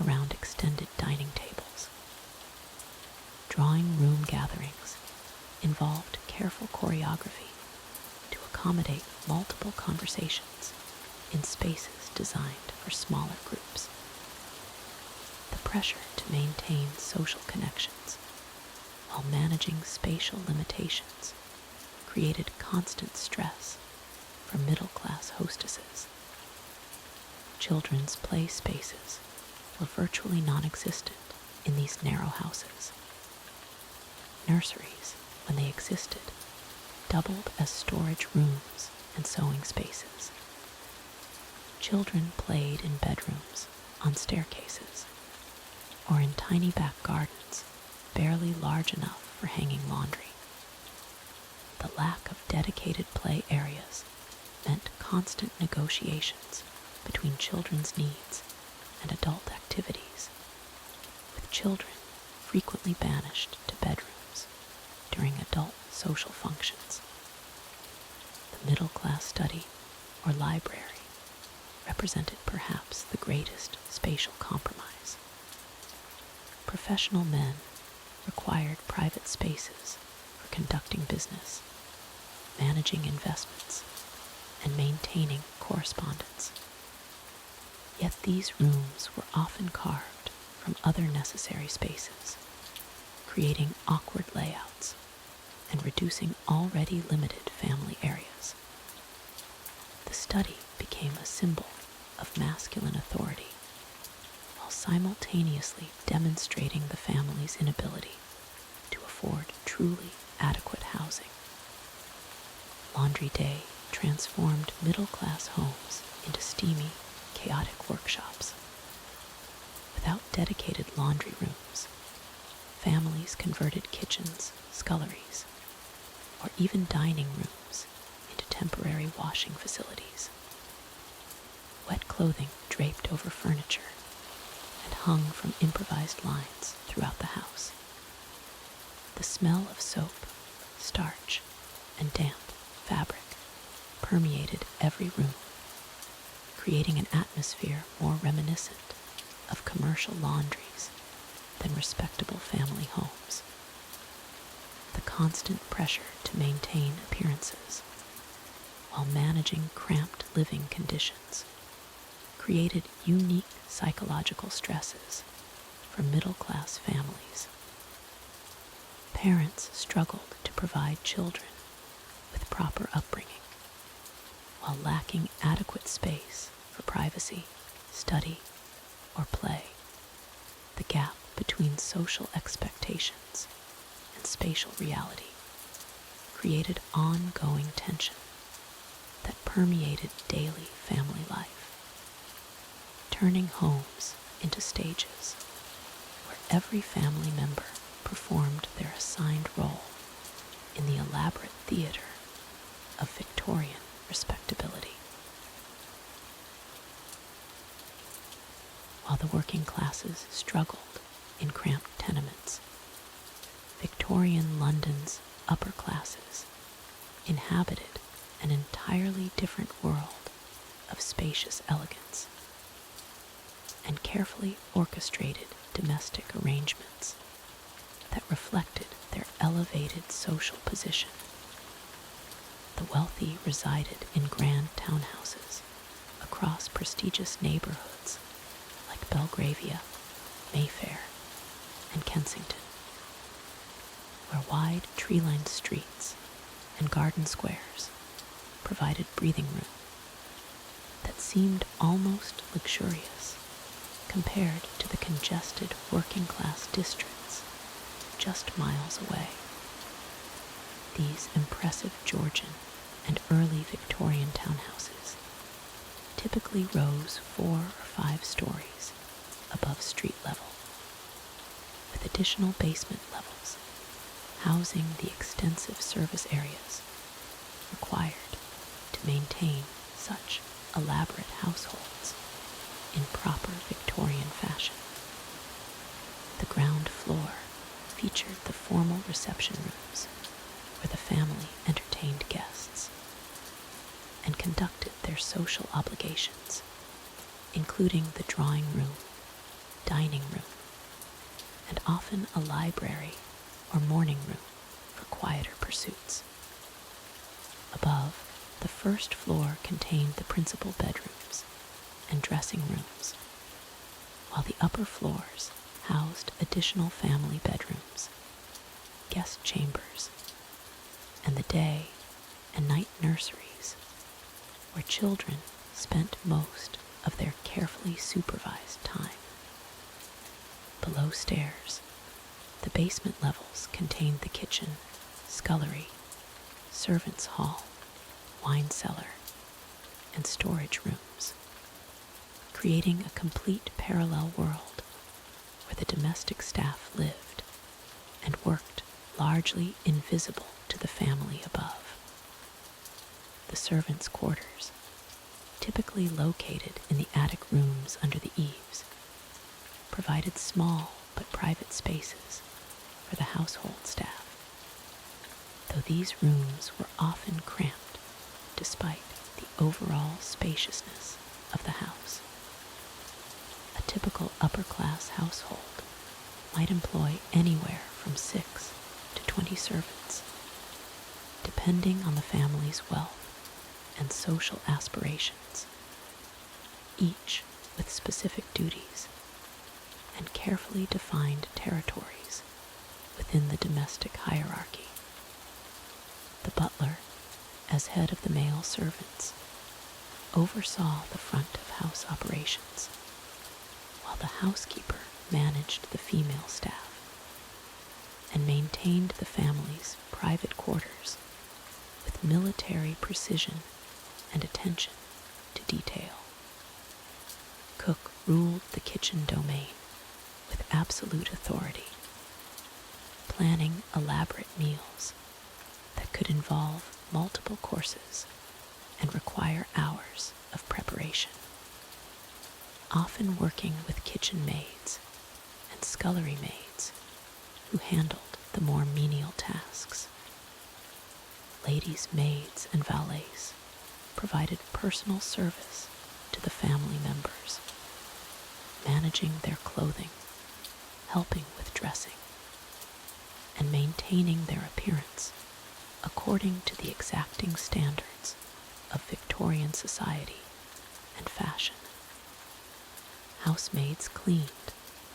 around extended dining tables. Drawing room gatherings involved careful choreography to accommodate multiple conversations in spaces designed for smaller groups. The pressure to maintain social connections while managing spatial limitations created constant stress for middle-class hostesses. Children's play spaces were virtually non-existent in these narrow houses. Nurseries, when they existed, doubled as storage rooms and sewing spaces. Children played in bedrooms, on staircases, or in tiny back gardens barely large enough for hanging laundry. The lack of dedicated play areas meant constant negotiations between children's needs and adult activities, with children frequently banished to bedrooms during adult social functions. The middle-class study, or library, represented perhaps the greatest spatial compromise. Professional men required private spaces for conducting business, managing investments, and maintaining correspondence. Yet these rooms were often carved from other necessary spaces, creating awkward layouts and reducing already limited family areas. The study became a symbol of masculine authority, while simultaneously demonstrating the family's inability to afford truly adequate housing. Laundry Day transformed middle-class homes into steamy, chaotic workshops. Without dedicated laundry rooms, families converted kitchens, sculleries, or even dining rooms into temporary washing facilities. Wet clothing draped over furniture and hung from improvised lines throughout the house. The smell of soap, starch, and damp fabric permeated every room, creating an atmosphere more reminiscent of commercial laundries than respectable family homes. The constant pressure to maintain appearances while managing cramped living conditions created unique psychological stresses for middle-class families. Parents struggled to provide children with proper upbringing while lacking adequate space for privacy, study, or play. The gap between social expectations and spatial reality created ongoing tension that permeated daily family life, turning homes into stages where every family member performed their assigned role in the elaborate theater of Victorian respectability. While the working classes struggled in cramped tenements, Victorian London's upper classes inhabited an entirely different world of spacious elegance and carefully orchestrated domestic arrangements that reflected their elevated social position. The wealthy resided in grand townhouses across prestigious neighborhoods like Belgravia, Mayfair, and Kensington, where wide tree-lined streets and garden squares provided breathing room that seemed almost luxurious compared to the congested working-class districts just miles away. These impressive Georgian and early Victorian townhouses typically rose 4 or 5 stories above street level, with additional basement levels housing the extensive service areas required to maintain such elaborate households in proper Victorian fashion. The ground floor featured the formal reception rooms where the family entertained guests and conducted their social obligations, including the drawing room, dining room, and often a library or morning room for quieter pursuits. Above, the first floor contained the principal bedrooms and dressing rooms, while the upper floors housed additional family bedrooms, guest chambers, and the day and night nurseries where children spent most of their carefully supervised time. Below stairs, the basement levels contained the kitchen, scullery, servants' hall, wine cellar, and storage rooms, creating a complete parallel world where the domestic staff lived and worked largely invisible to the family above. The servants' quarters, typically located in the attic rooms under the eaves, provided small but private spaces for the household staff, though these rooms were often cramped despite the overall spaciousness of the house. A typical upper-class household might employ anywhere from 6 to 20 servants, depending on the family's wealth and social aspirations, each with specific duties and carefully defined territories within the domestic hierarchy. The butler, as head of the male servants, oversaw the front of house operations, while the housekeeper managed the female staff and maintained the family's private quarters with military precision and attention to detail. Cook ruled the kitchen domain with absolute authority, planning elaborate meals that could involve multiple courses and require hours of preparation. often working with kitchen maids and scullery maids who handled the more menial tasks. Ladies' maids and valets provided personal service to the family members, managing their clothing, helping with dressing, and maintaining their appearance according to the exacting standards of Victorian society and fashion. Housemaids cleaned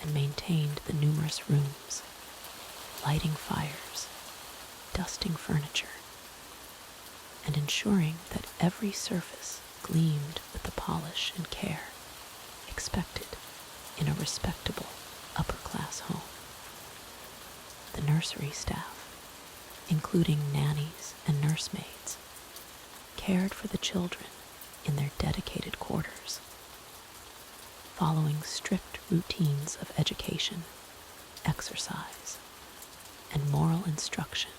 and maintained the numerous rooms, lighting fires, dusting furniture, and ensuring that every surface gleamed with the polish and care expected in a respectable upper-class home. The nursery staff, including nannies and nursemaids, cared for the children in their dedicated quarters, following strict routines of education, exercise, and moral instruction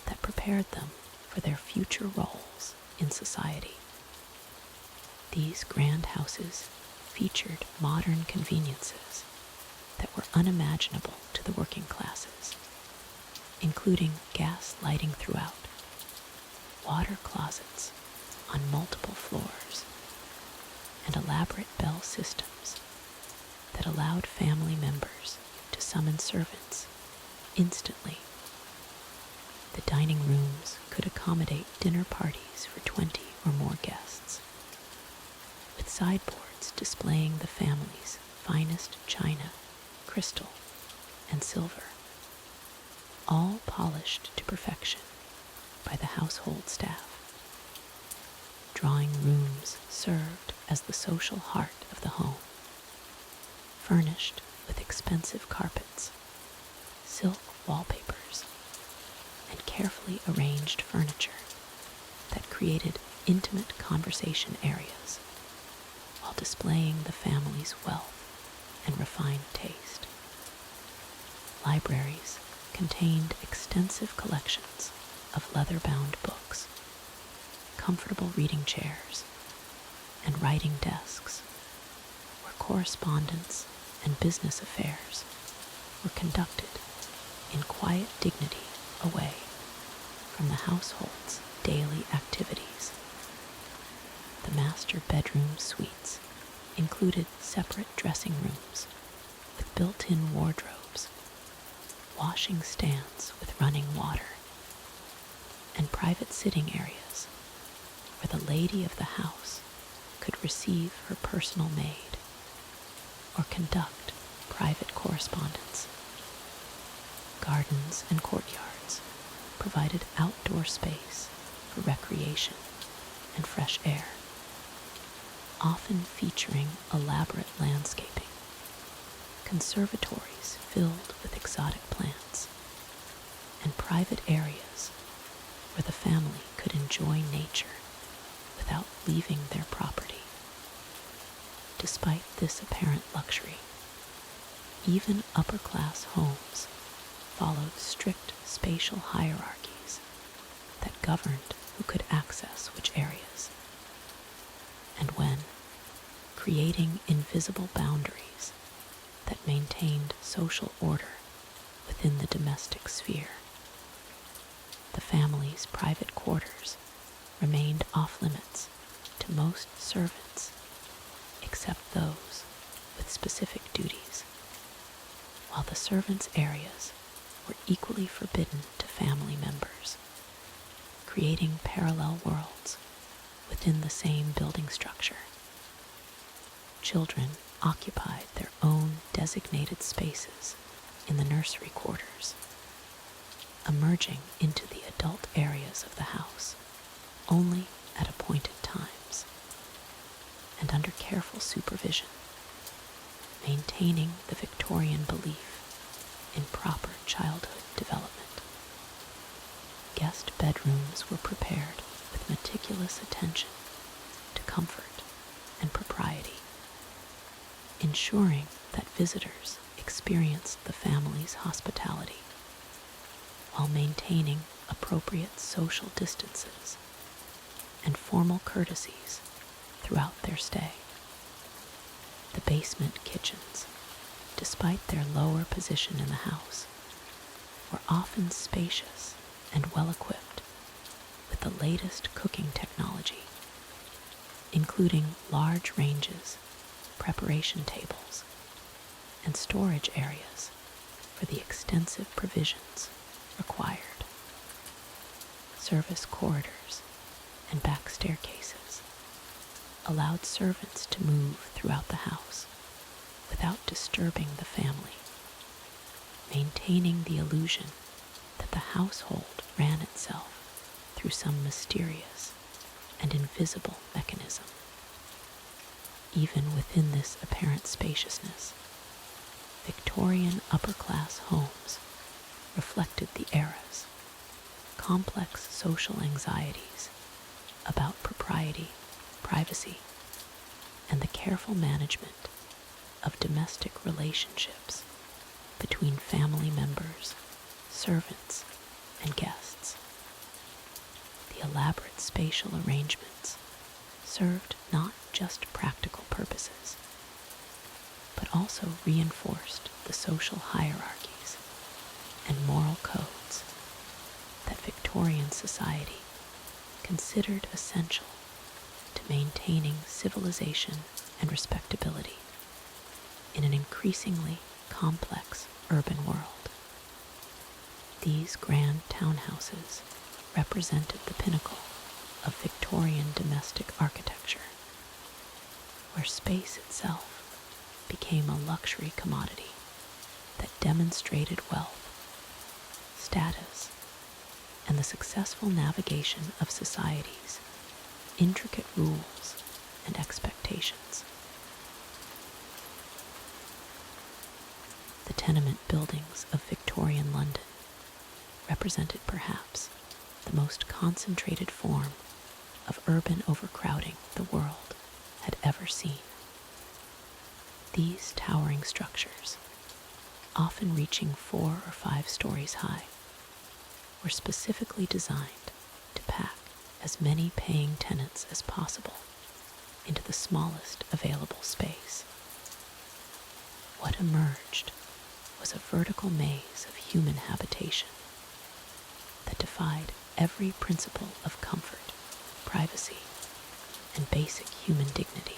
that prepared them for their future roles in society. These grand houses featured modern conveniences that were unimaginable to the working classes, including gas lighting throughout, water closets on multiple floors, and elaborate bell systems that allowed family members to summon servants instantly. The dining rooms could accommodate dinner parties for 20 or more guests, with sideboards displaying the family's finest china, crystal, and silver, all polished to perfection by the household staff. Drawing rooms served as the social heart of the home, furnished with expensive carpets, silk wallpapers, and carefully arranged furniture that created intimate conversation areas while displaying the family's wealth and refined taste. Libraries contained extensive collections of leather-bound books, comfortable reading chairs, and writing desks, where correspondence and business affairs were conducted in quiet dignity away from the household's daily activities. The master bedroom suites included separate dressing rooms with built-in wardrobes, washing stands with running water, and private sitting areas where the lady of the house could receive her personal maid or conduct private correspondence. Gardens and courtyards provided outdoor space for recreation and fresh air, often featuring elaborate landscaping, conservatories filled with exotic plants, and private areas where the family could enjoy nature without leaving their property. Despite this apparent luxury, even upper-class homes followed strict spatial hierarchies that governed who could access which areas, and when, creating invisible boundaries that maintained social order within the domestic sphere. The family's private quarters remained off-limits to most servants except those with specific duties, while the servants' areas were equally forbidden to family members, creating parallel worlds within the same building structure. Children occupied their own designated spaces in the nursery quarters, emerging into the adult areas of the house only at appointed times and under careful supervision, maintaining the Victorian belief in proper childhood development. Guest bedrooms were prepared with meticulous attention to comfort and propriety, ensuring that visitors experienced the family's hospitality while maintaining appropriate social distances and formal courtesies throughout their stay. The basement kitchens, despite their lower position in the house, were often spacious and well-equipped with the latest cooking technology, including large ranges, preparation tables, and storage areas for the extensive provisions required. Service corridors and back staircases allowed servants to move throughout the house without disturbing the family, maintaining the illusion that the household ran itself through some mysterious and invisible mechanism. Even within this apparent spaciousness, Victorian upper-class homes reflected the era's complex social anxieties about propriety, privacy, and the careful management of domestic relationships between family members, servants, and guests. The elaborate spatial arrangements served not just practical purposes, but also reinforced the social hierarchies and moral codes that Victorian society considered essential to maintaining civilization and respectability in an increasingly complex urban world. These grand townhouses represented the pinnacle of Victorian domestic architecture, where space itself became a luxury commodity that demonstrated wealth, status, and the successful navigation of society's intricate rules and expectations. The tenement buildings of Victorian London represented perhaps the most concentrated form of urban overcrowding the world had ever seen. These towering structures, often reaching 4 or 5 stories high, were specifically designed to pack as many paying tenants as possible into the smallest available space. What emerged was a vertical maze of human habitation that defied every principle of comfort, privacy, and basic human dignity.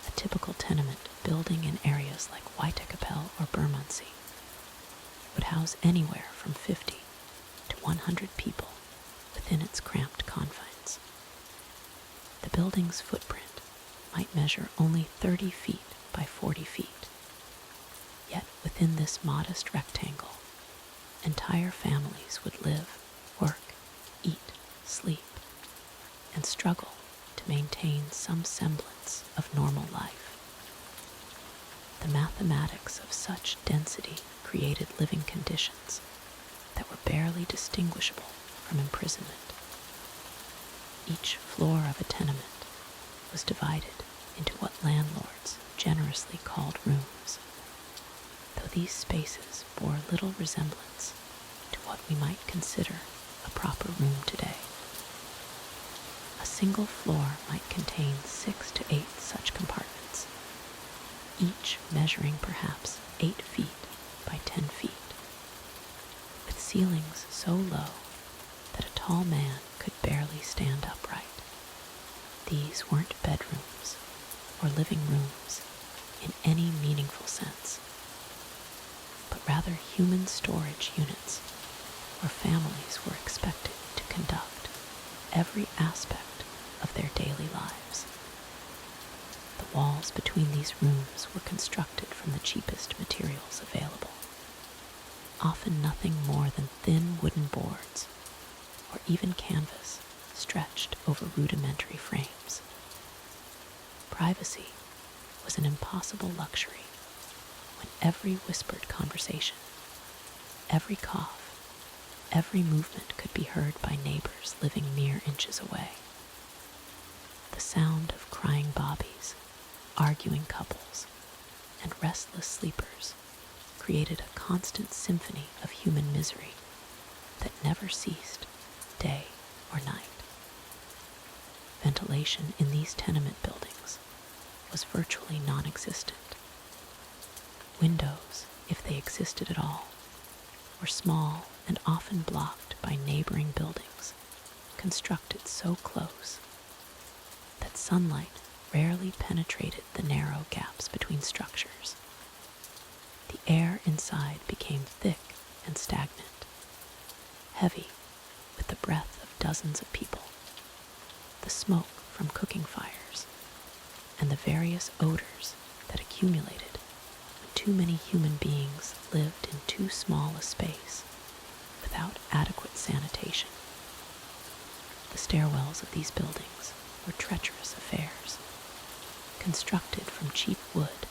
A typical tenement building in areas like Whitechapel or Bermondsey would house anywhere from 50 to 100 people within its cramped confines. The building's footprint might measure only 30 feet by 40 feet. Yet within this modest rectangle, entire families would live, work, eat, sleep, and struggle to maintain some semblance of normal life. The mathematics of such density created living conditions that were barely distinguishable from imprisonment. Each floor of a tenement was divided into what landlords generously called rooms, though these spaces bore little resemblance to what we might consider a proper room today. A single floor might contain 6 to 8 such compartments, each measuring perhaps 8 feet by 10 feet, with ceilings so low that a tall man could barely stand upright. These weren't bedrooms or living rooms in any meaningful sense, but rather human storage units where families were expected to conduct every aspect of their daily lives. The walls between these rooms were constructed from the cheapest materials available, often nothing more than thin wooden boards or even canvas stretched over rudimentary frames. Privacy was an impossible luxury when every whispered conversation, every cough, every movement could be heard by neighbors living mere inches away. The sound of crying bobbies, arguing couples, and restless sleepers created a constant symphony of human misery that never ceased, day or night. Ventilation in these tenement buildings was virtually non-existent. Windows, if they existed at all, were small and often blocked by neighboring buildings, constructed so close that sunlight rarely penetrated the narrow gaps between structures. The air inside became thick and stagnant, heavy with the breath of dozens of people, the smoke from cooking fires, and the various odors that accumulated when too many human beings lived in too small a space without adequate sanitation. The stairwells of these buildings were treacherous affairs, constructed from cheap wood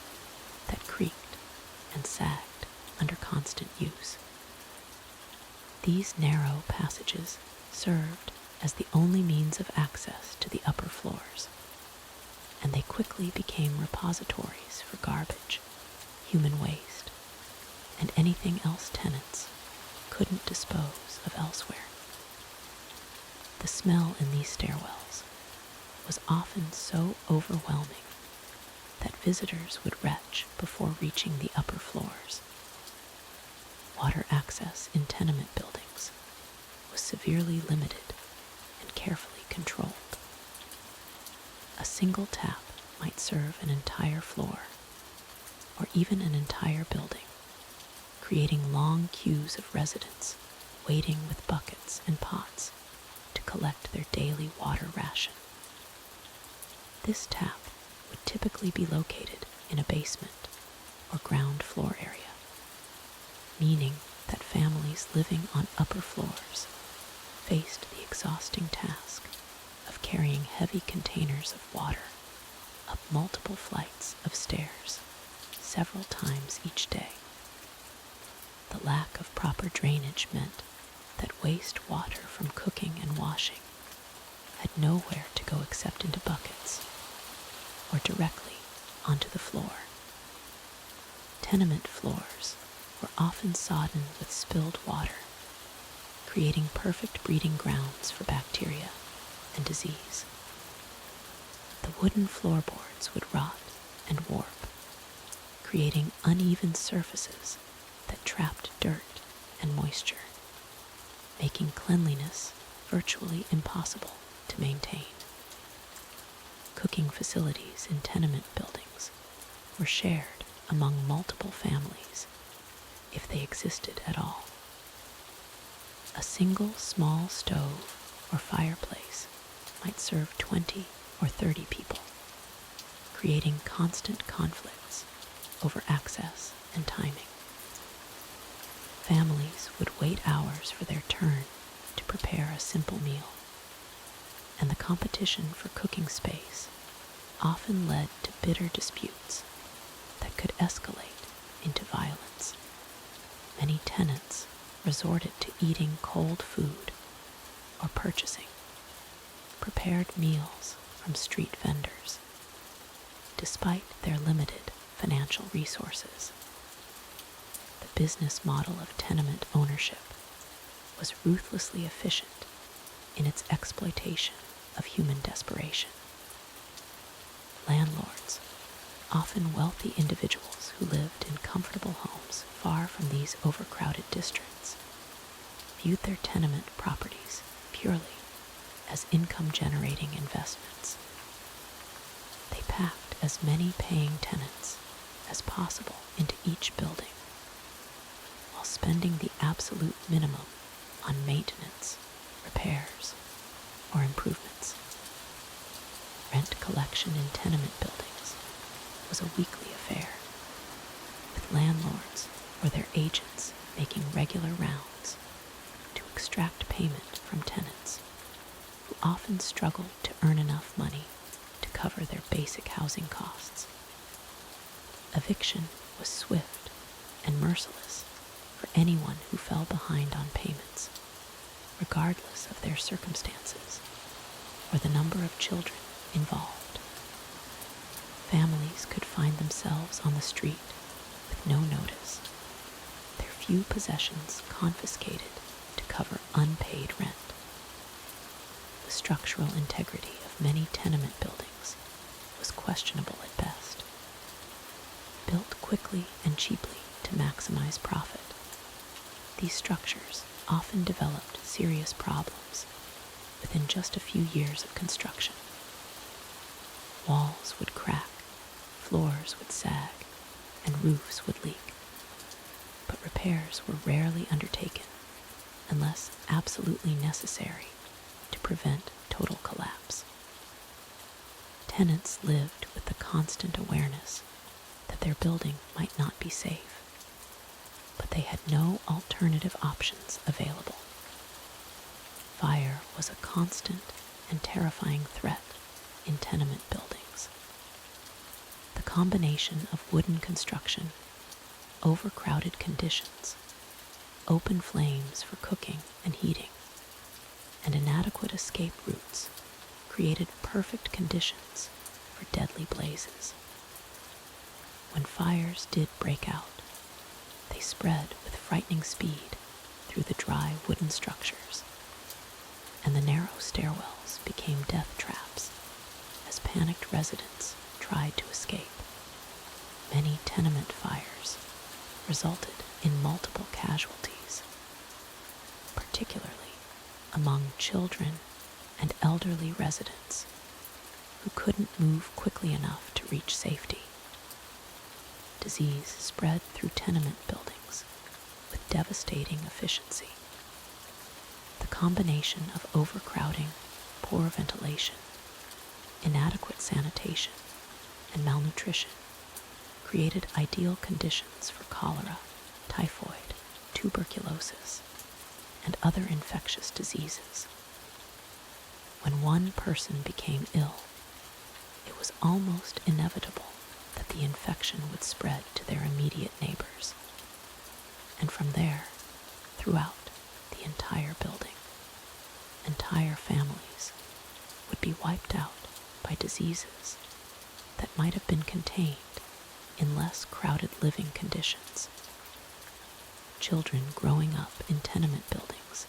that creaked and sagged under constant use. These narrow passages served as the only means of access to the upper floors, and they quickly became repositories for garbage, human waste, and anything else tenants couldn't dispose of elsewhere. The smell in these stairwells was often so overwhelming that visitors would retch before reaching the upper floors. Water access in tenement buildings was severely limited and carefully controlled. A single tap might serve an entire floor, or even an entire building, creating long queues of residents waiting with buckets and pots to collect their daily water ration. This tap would typically be located in a basement or ground floor area, meaning that families living on upper floors faced the exhausting task of carrying heavy containers of water up multiple flights of stairs several times each day. The lack of proper drainage meant that waste water from cooking and washing had nowhere to go except into buckets or directly onto the floor. Tenement floors were often sodden with spilled water, creating perfect breeding grounds for bacteria and disease. The wooden floorboards would rot and warp, creating uneven surfaces that trapped dirt and moisture, making cleanliness virtually impossible to maintain. Cooking facilities in tenement buildings were shared among multiple families, if they existed at all. A single small stove or fireplace might serve 20 or 30 people, creating constant conflicts over access and timing. Families would wait hours for their turn to prepare a simple meal, and the competition for cooking space often led to bitter disputes that could escalate into violence. Many tenants resorted to eating cold food or purchasing prepared meals from street vendors, despite their limited financial resources. The business model of tenement ownership was ruthlessly efficient in its exploitation of human desperation. Landlords, often wealthy individuals who lived in comfortable homes far from these overcrowded districts, viewed their tenement properties purely as income-generating investments. They packed as many paying tenants as possible into each building, while spending the absolute minimum on maintenance, repairs, or improvements. Rent collection in tenement buildings was a weekly affair, with landlords or their agents making regular rounds to extract payment from tenants who often struggled to earn enough money to cover their basic housing costs. Eviction was swift and merciless for anyone who fell behind on payments, regardless of their circumstances or the number of children involved. Families could find themselves on the street with no notice, their few possessions confiscated to cover unpaid rent. The structural integrity of many tenement buildings was questionable at best. Built quickly and cheaply to maximize profit, these structures often developed serious problems within just a few years of construction. Walls would crack, floors would sag, and roofs would leak. But repairs were rarely undertaken unless absolutely necessary to prevent total collapse. Tenants lived with the constant awareness that their building might not be safe, but they had no alternative options available. Fire was a constant and terrifying threat in tenement buildings. The combination of wooden construction, overcrowded conditions, open flames for cooking and heating, and inadequate escape routes created perfect conditions for deadly blazes. When fires did break out, they spread with frightening speed through the dry wooden structures, and the narrow stairwells became death traps as panicked residents tried to escape. Many tenement fires resulted in multiple casualties, particularly among children and elderly residents who couldn't move quickly enough to reach safety. Disease spread through tenement buildings with devastating efficiency. The combination of overcrowding, poor ventilation, inadequate sanitation, and malnutrition created ideal conditions for cholera, typhoid, tuberculosis, and other infectious diseases. When one person became ill, it was almost inevitable that the infection would spread to their immediate neighbors, and from there, throughout the entire building. Entire families would be wiped out by diseases that might have been contained in less crowded living conditions. Children growing up in tenement buildings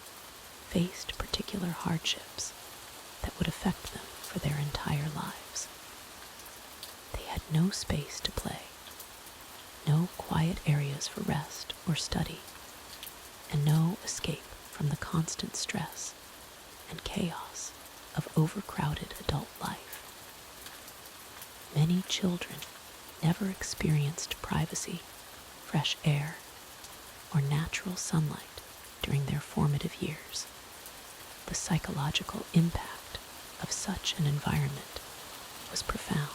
faced particular hardships that would affect them for their entire lives. They had no space to play, no quiet areas for rest or study, and no escape from the constant stress and chaos of overcrowded adult life. Many children never experienced privacy, fresh air, or natural sunlight during their formative years. The psychological impact of such an environment was profound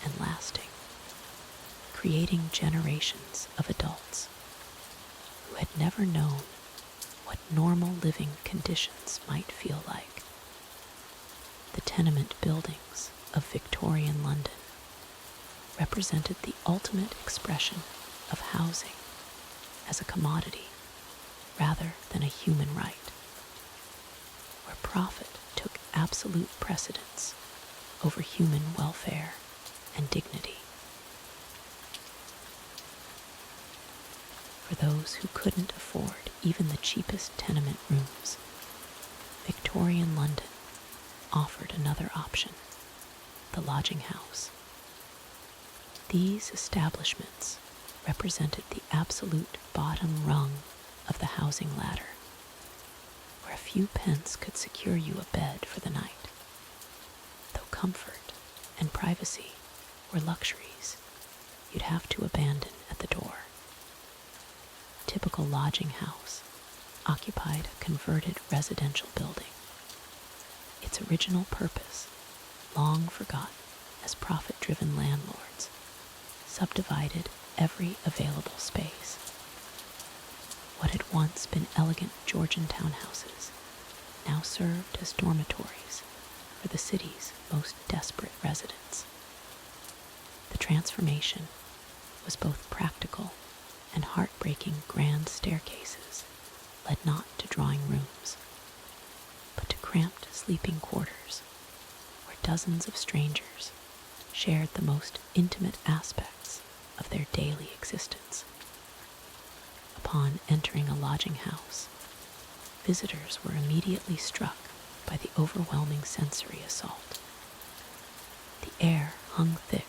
and lasting, creating generations of adults who had never known what normal living conditions might feel like. The tenement buildings of Victorian London represented the ultimate expression of housing as a commodity rather than a human right, where profit took absolute precedence over human welfare and dignity. For those who couldn't afford even the cheapest tenement rooms, Victorian London offered another option, the lodging house. These establishments represented the absolute bottom rung of the housing ladder, where a few pence could secure you a bed for the night. Though comfort and privacy were luxuries you'd have to abandon at the door. A typical lodging house occupied a converted residential building, its original purpose long forgotten as profit-driven landlords subdivided every available space. What had once been elegant Georgian townhouses now served as dormitories for the city's most desperate residents. The transformation was both practical and heartbreaking. Grand staircases led not to drawing rooms, but to cramped sleeping quarters where dozens of strangers shared the most intimate aspects of their daily existence. Upon entering a lodging house, visitors were immediately struck by the overwhelming sensory assault. The air hung thick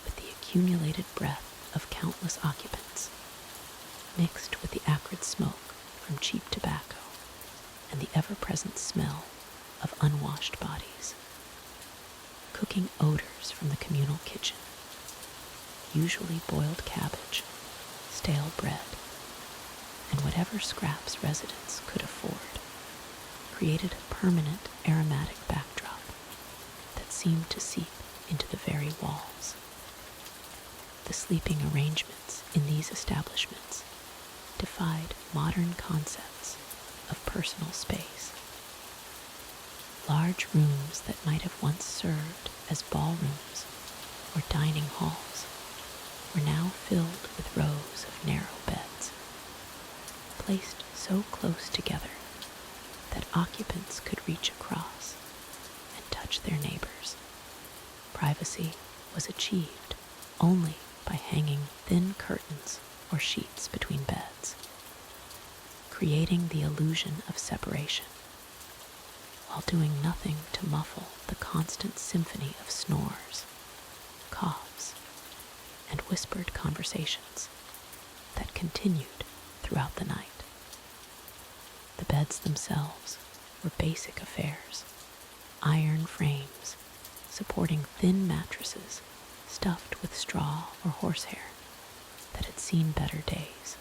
with the accumulated breath of countless occupants, mixed with the acrid smoke from cheap tobacco and the ever-present smell of unwashed bodies. Cooking odors from the communal kitchen, usually boiled cabbage, stale bread, and whatever scraps residents could afford, created a permanent aromatic backdrop that seemed to seep into the very walls. The sleeping arrangements in these establishments defied modern concepts of personal space. Large rooms that might have once served as ballrooms or dining halls were now filled with rows of narrow beds, placed so close together that occupants could reach across and touch their neighbors. Privacy was achieved only by hanging thin curtains or sheets between beds, creating the illusion of separation, while doing nothing to muffle the constant symphony of snores, coughs, and whispered conversations that continued throughout the night. The beds themselves were basic affairs, iron frames supporting thin mattresses stuffed with straw or horsehair that had seen better days.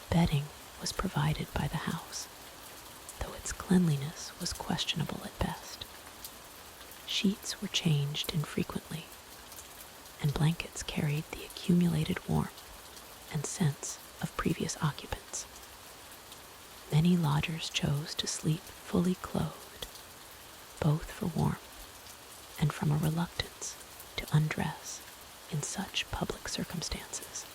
Bedding was provided by the house, though its cleanliness was questionable at best. Sheets were changed infrequently, and blankets carried the accumulated warmth and scents of previous occupants. Many lodgers chose to sleep fully clothed, both for warmth and from a reluctance to undress in such public circumstances.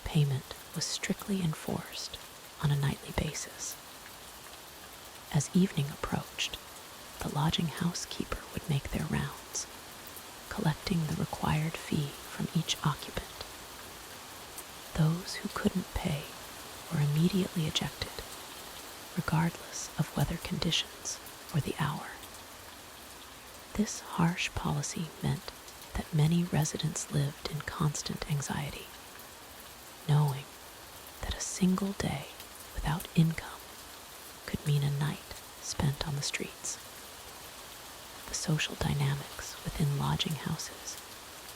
Payment was strictly enforced on a nightly basis. As evening approached, the lodging housekeeper would make their rounds, collecting the required fee from each occupant. Those who couldn't pay were immediately ejected, regardless of weather conditions or the hour. This harsh policy meant that many residents lived in constant anxiety, knowing that a single day without income could mean a night spent on the streets. The social dynamics within lodging houses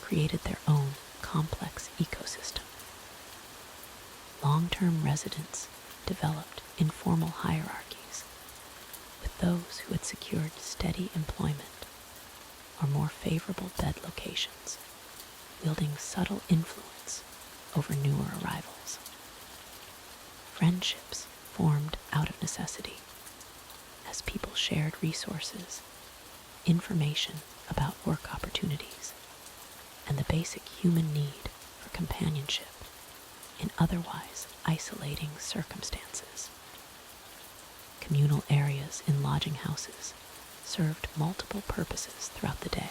created their own complex ecosystem. Long-term residents developed informal hierarchies, with those who had secured steady employment or more favorable bed locations, wielding subtle influence over newer arrivals. Friendships formed out of necessity, as people shared resources, information about work opportunities, and the basic human need for companionship in otherwise isolating circumstances. Communal areas in lodging houses served multiple purposes throughout the day.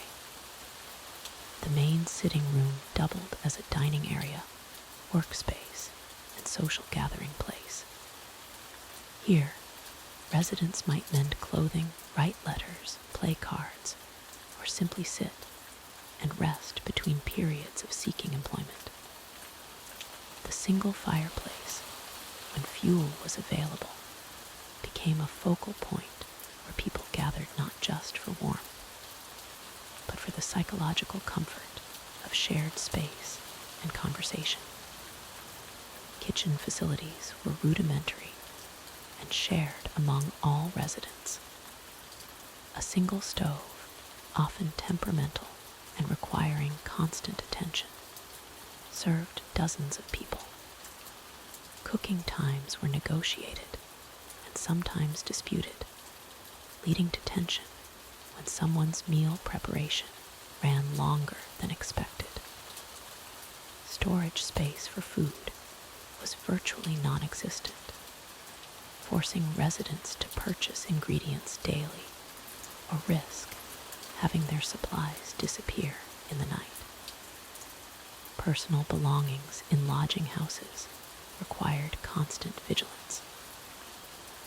The main sitting room doubled as a dining area, workspace, and social gathering place. Here, residents might mend clothing, write letters, play cards, or simply sit and rest between periods of seeking employment. The single fireplace, when fuel was available, became a focal point where people gathered not just for warmth, but for the psychological comfort of shared space and conversation. Kitchen facilities were rudimentary and shared among all residents. A single stove, often temperamental and requiring constant attention, served dozens of people. Cooking times were negotiated and sometimes disputed, leading to tension when someone's meal preparation ran longer than expected. Storage space for food was virtually non-existent, forcing residents to purchase ingredients daily or risk having their supplies disappear in the night. Personal belongings in lodging houses required constant vigilance.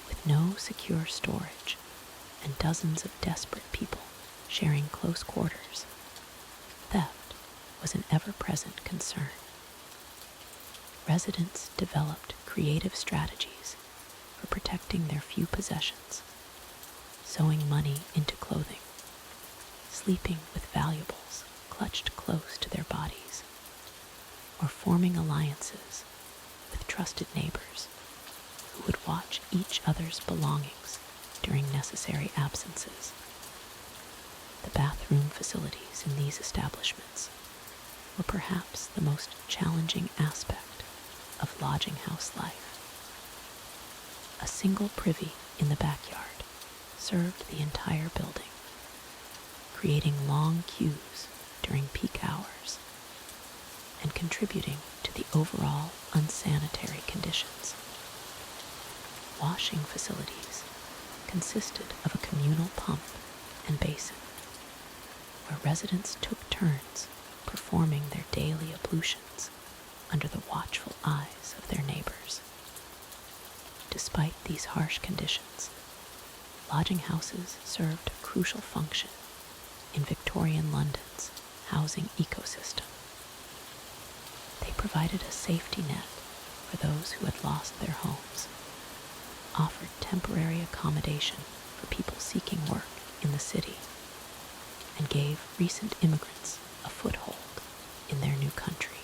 With no secure storage and dozens of desperate people sharing close quarters, theft was an ever-present concern. Residents developed creative strategies for protecting their few possessions, sewing money into clothing, sleeping with valuables clutched close to their bodies, or forming alliances with trusted neighbors who would watch each other's belongings during necessary absences. The bathroom facilities in these establishments were perhaps the most challenging aspect of lodging house life. A single privy in the backyard served the entire building, creating long queues during peak hours and contributing to the overall unsanitary conditions. Washing facilities consisted of a communal pump and basin, where residents took turns performing their daily ablutions under the watchful eyes of their neighbors. Despite these harsh conditions, lodging houses served a crucial function in Victorian London's housing ecosystem. They provided a safety net for those who had lost their homes, offered temporary accommodation for people seeking work in the city, and gave recent immigrants a foothold in their new country.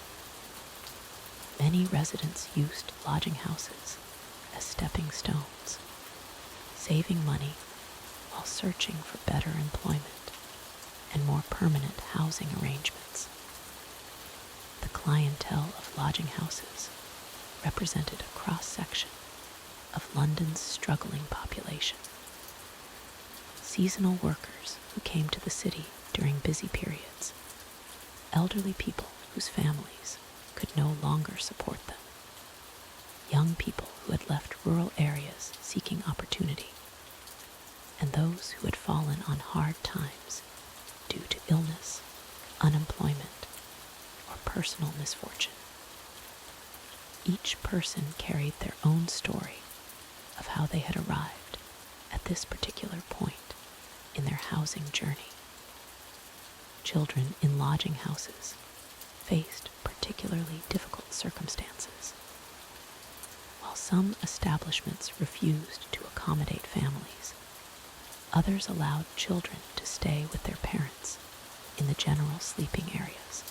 Many residents used lodging houses as stepping stones, saving money while searching for better employment and more permanent housing arrangements. The clientele of lodging houses represented a cross-section of London's struggling population. Seasonal workers who came to the city during busy periods, elderly people whose families could no longer support them, young people who had left rural areas seeking opportunity, and those who had fallen on hard times due to illness, unemployment, or personal misfortune. Each person carried their own story of how they had arrived at this particular point in their housing journey. Children in lodging houses faced particularly difficult circumstances. While some establishments refused to accommodate families, others allowed children to stay with their parents in the general sleeping areas.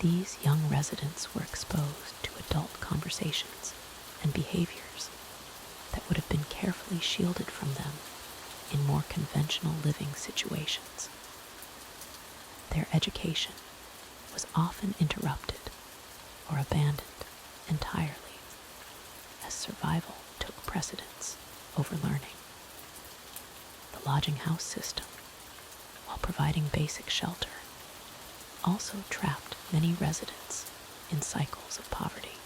These young residents were exposed to adult conversations and behaviors that would have been carefully shielded from them in more conventional living situations. Their education was often interrupted or abandoned entirely, as survival took precedence over learning. The lodging house system, while providing basic shelter, also trapped many residents in cycles of poverty.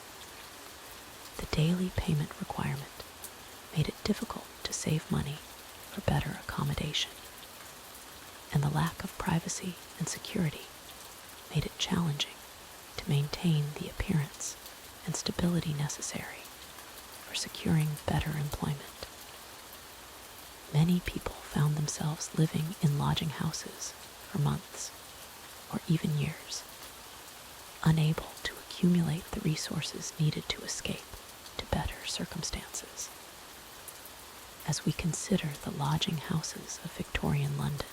The daily payment requirement made it difficult to save money for better accommodation, and the lack of privacy and security made it challenging to maintain the appearance and stability necessary for securing better employment. Many people found themselves living in lodging houses for months or even years, unable to accumulate the resources needed to escape to better circumstances. As we consider the lodging houses of Victorian London,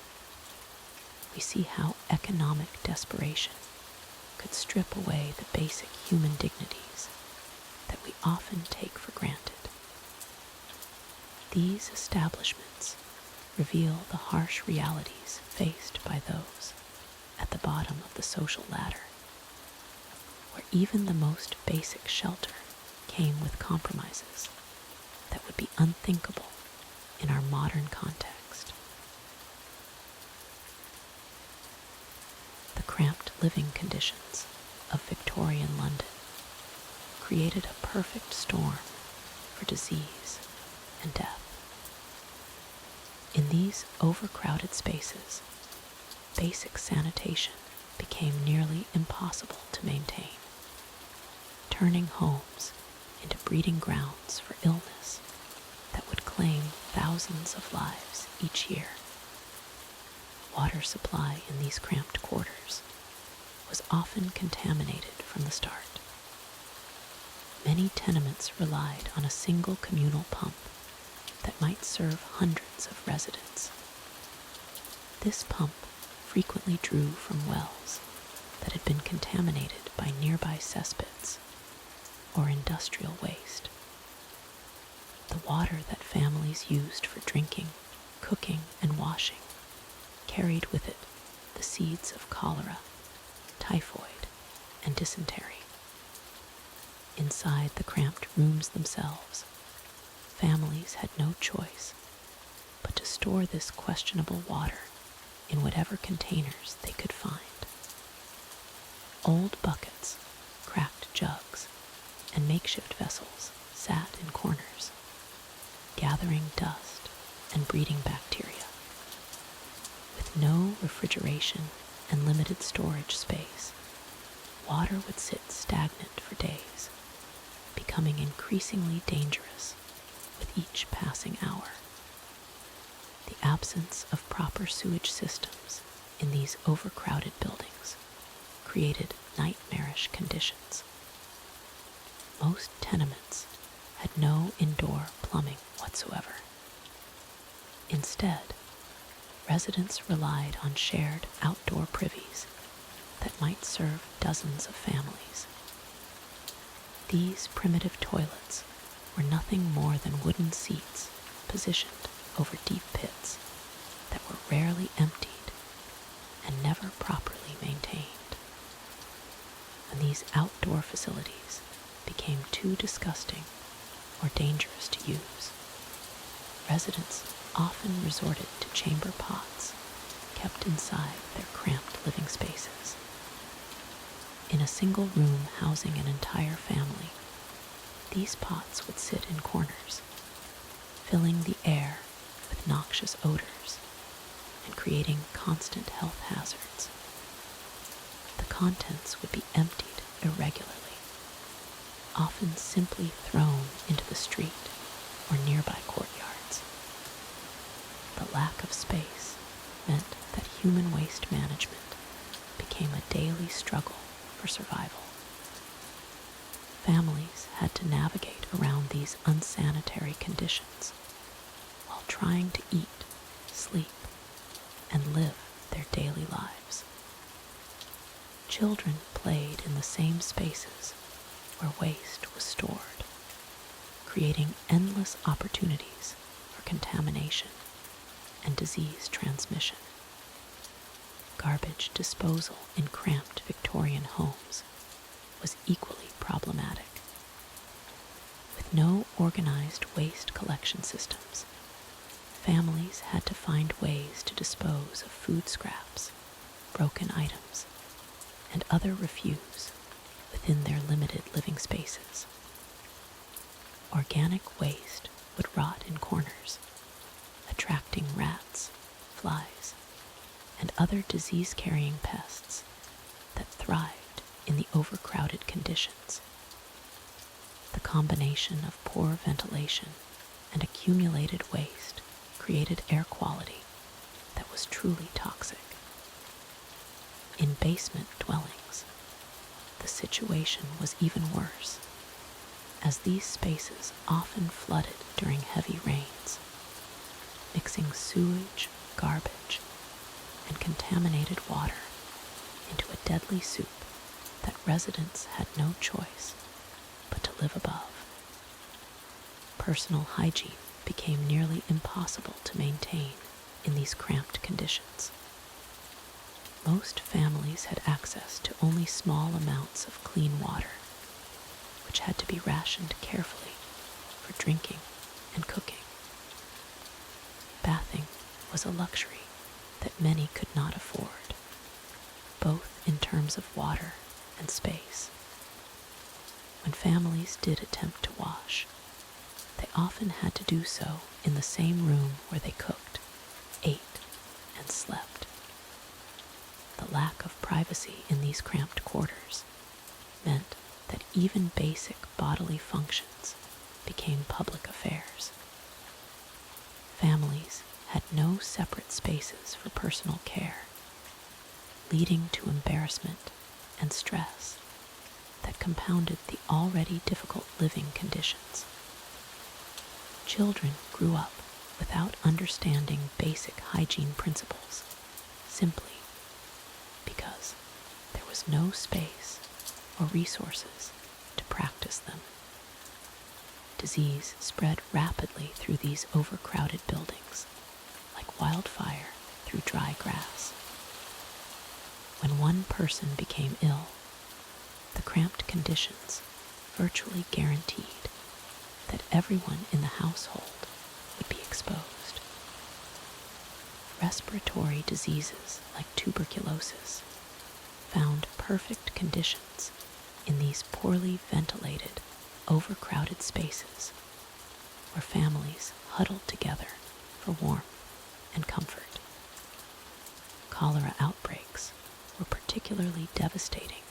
we see how economic desperation could strip away the basic human dignities that we often take for granted. These establishments reveal the harsh realities faced by those at the bottom of the social ladder, where even the most basic shelter came with compromises that would be unthinkable in our modern context. The cramped living conditions of Victorian London created a perfect storm for disease and death. In these overcrowded spaces, basic sanitation became nearly impossible to maintain, turning homes into breeding grounds for illness that would claim thousands of lives each year. water supply in these cramped quarters was often contaminated from the start. Many tenements relied on a single communal pump that might serve hundreds of residents. This pump frequently drew from wells that had been contaminated by nearby cesspits or industrial waste. The water that families used for drinking, cooking, and washing carried with it the seeds of cholera, typhoid, and dysentery. Inside the cramped rooms themselves, families had no choice but to store this questionable water in whatever containers they could find. Old buckets, cracked jugs, and makeshift vessels sat in corners, gathering dust and breeding bacteria. With no refrigeration and limited storage space, water would sit stagnant for days, becoming increasingly dangerous with each passing hour. The absence of proper sewage systems in these overcrowded buildings created nightmarish conditions. Most tenements had no indoor plumbing whatsoever. Instead, residents relied on shared outdoor privies that might serve dozens of families. These primitive toilets were nothing more than wooden seats positioned over deep pits that were rarely emptied and never properly maintained. When these outdoor facilities became too disgusting or dangerous to use, residents often resorted to chamber pots kept inside their cramped living spaces. In a single room housing an entire family, these pots would sit in corners, filling the air with noxious odors and creating constant health hazards. The contents would be emptied irregularly, often simply thrown into the street or nearby courtyards. The lack of space meant that human waste management became a daily struggle for survival. Families had to navigate around these unsanitary conditions while trying to eat, sleep, and live their daily lives. Children played in the same spaces where waste was stored, creating endless opportunities for contamination and disease transmission. Garbage disposal in cramped Victorian homes was equally problematic. With no organized waste collection systems, families had to find ways to dispose of food scraps, broken items, and other refuse within their limited living spaces. Organic waste would rot in corners, attracting rats, flies, and other disease-carrying pests that thrived in the overcrowded conditions. The combination of poor ventilation and accumulated waste created air quality that was truly toxic. In basement dwellings, the situation was even worse, as these spaces often flooded during heavy rains, mixing sewage, garbage, and contaminated water into a deadly soup that residents had no choice but to live above. Personal hygiene became nearly impossible to maintain in these cramped conditions. Most families had access to only small amounts of clean water, which had to be rationed carefully for drinking and cooking. Bathing was a luxury that many could not afford, both in terms of water and space. When families did attempt to wash, they often had to do so in the same room where they cooked, ate, and slept. The lack of privacy in these cramped quarters meant that even basic bodily functions became public affairs. Families had no separate spaces for personal care, leading to embarrassment and stress that compounded the already difficult living conditions. Children grew up without understanding basic hygiene principles, simply because there was no space or resources to practice them. Disease spread rapidly through these overcrowded buildings, like wildfire through dry grass. When one person became ill, the cramped conditions virtually guaranteed that everyone in the household would be exposed. Respiratory diseases like tuberculosis found perfect conditions in these poorly ventilated, overcrowded spaces where families huddled together for warmth and comfort. Cholera outbreaks were particularly devastating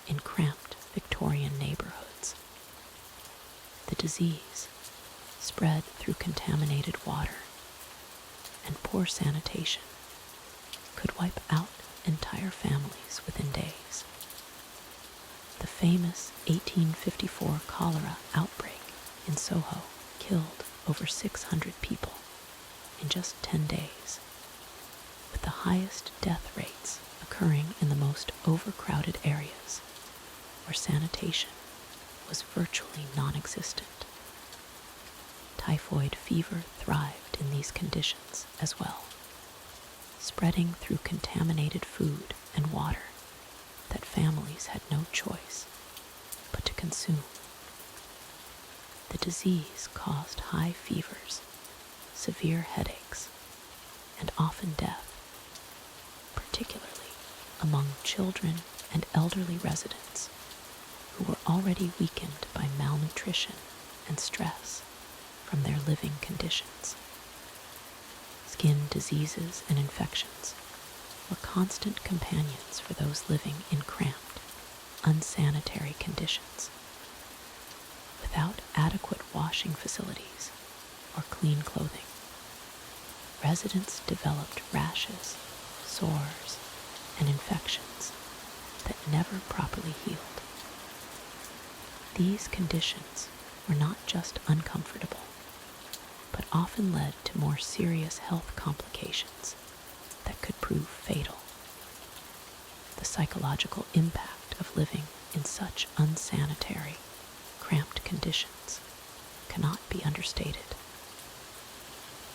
in cramped Victorian neighborhoods. The disease spread through contaminated water, and poor sanitation could wipe out entire families within days. The famous 1854 cholera outbreak in Soho killed over 600 people in just 10 days, with the highest death rates occurring in the most overcrowded areas where sanitation was virtually non-existent. Typhoid fever thrived in these conditions as well, spreading through contaminated food and water that families had no choice but to consume. The disease caused high fevers, severe headaches, and often death, particularly among children and elderly residents who were already weakened by malnutrition and stress from their living conditions. Skin diseases and infections were constant companions for those living in cramped, unsanitary conditions. Without adequate washing facilities or clean clothing, residents developed rashes, sores, and infections that never properly healed. These conditions were not just uncomfortable, but often led to more serious health complications that could prove fatal. The psychological impact of living in such unsanitary, cramped conditions cannot be understated.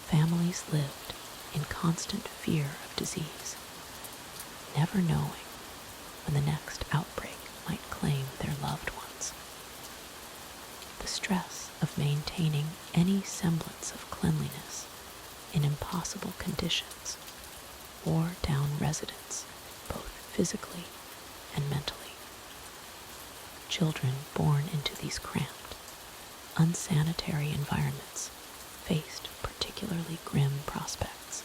Families lived in constant fear of disease, never knowing when the next outbreak might claim their loved ones. The stress of maintaining any semblance of cleanliness in impossible conditions wore down residents both physically and mentally. Children born into these cramped, unsanitary environments faced particularly grim prospects.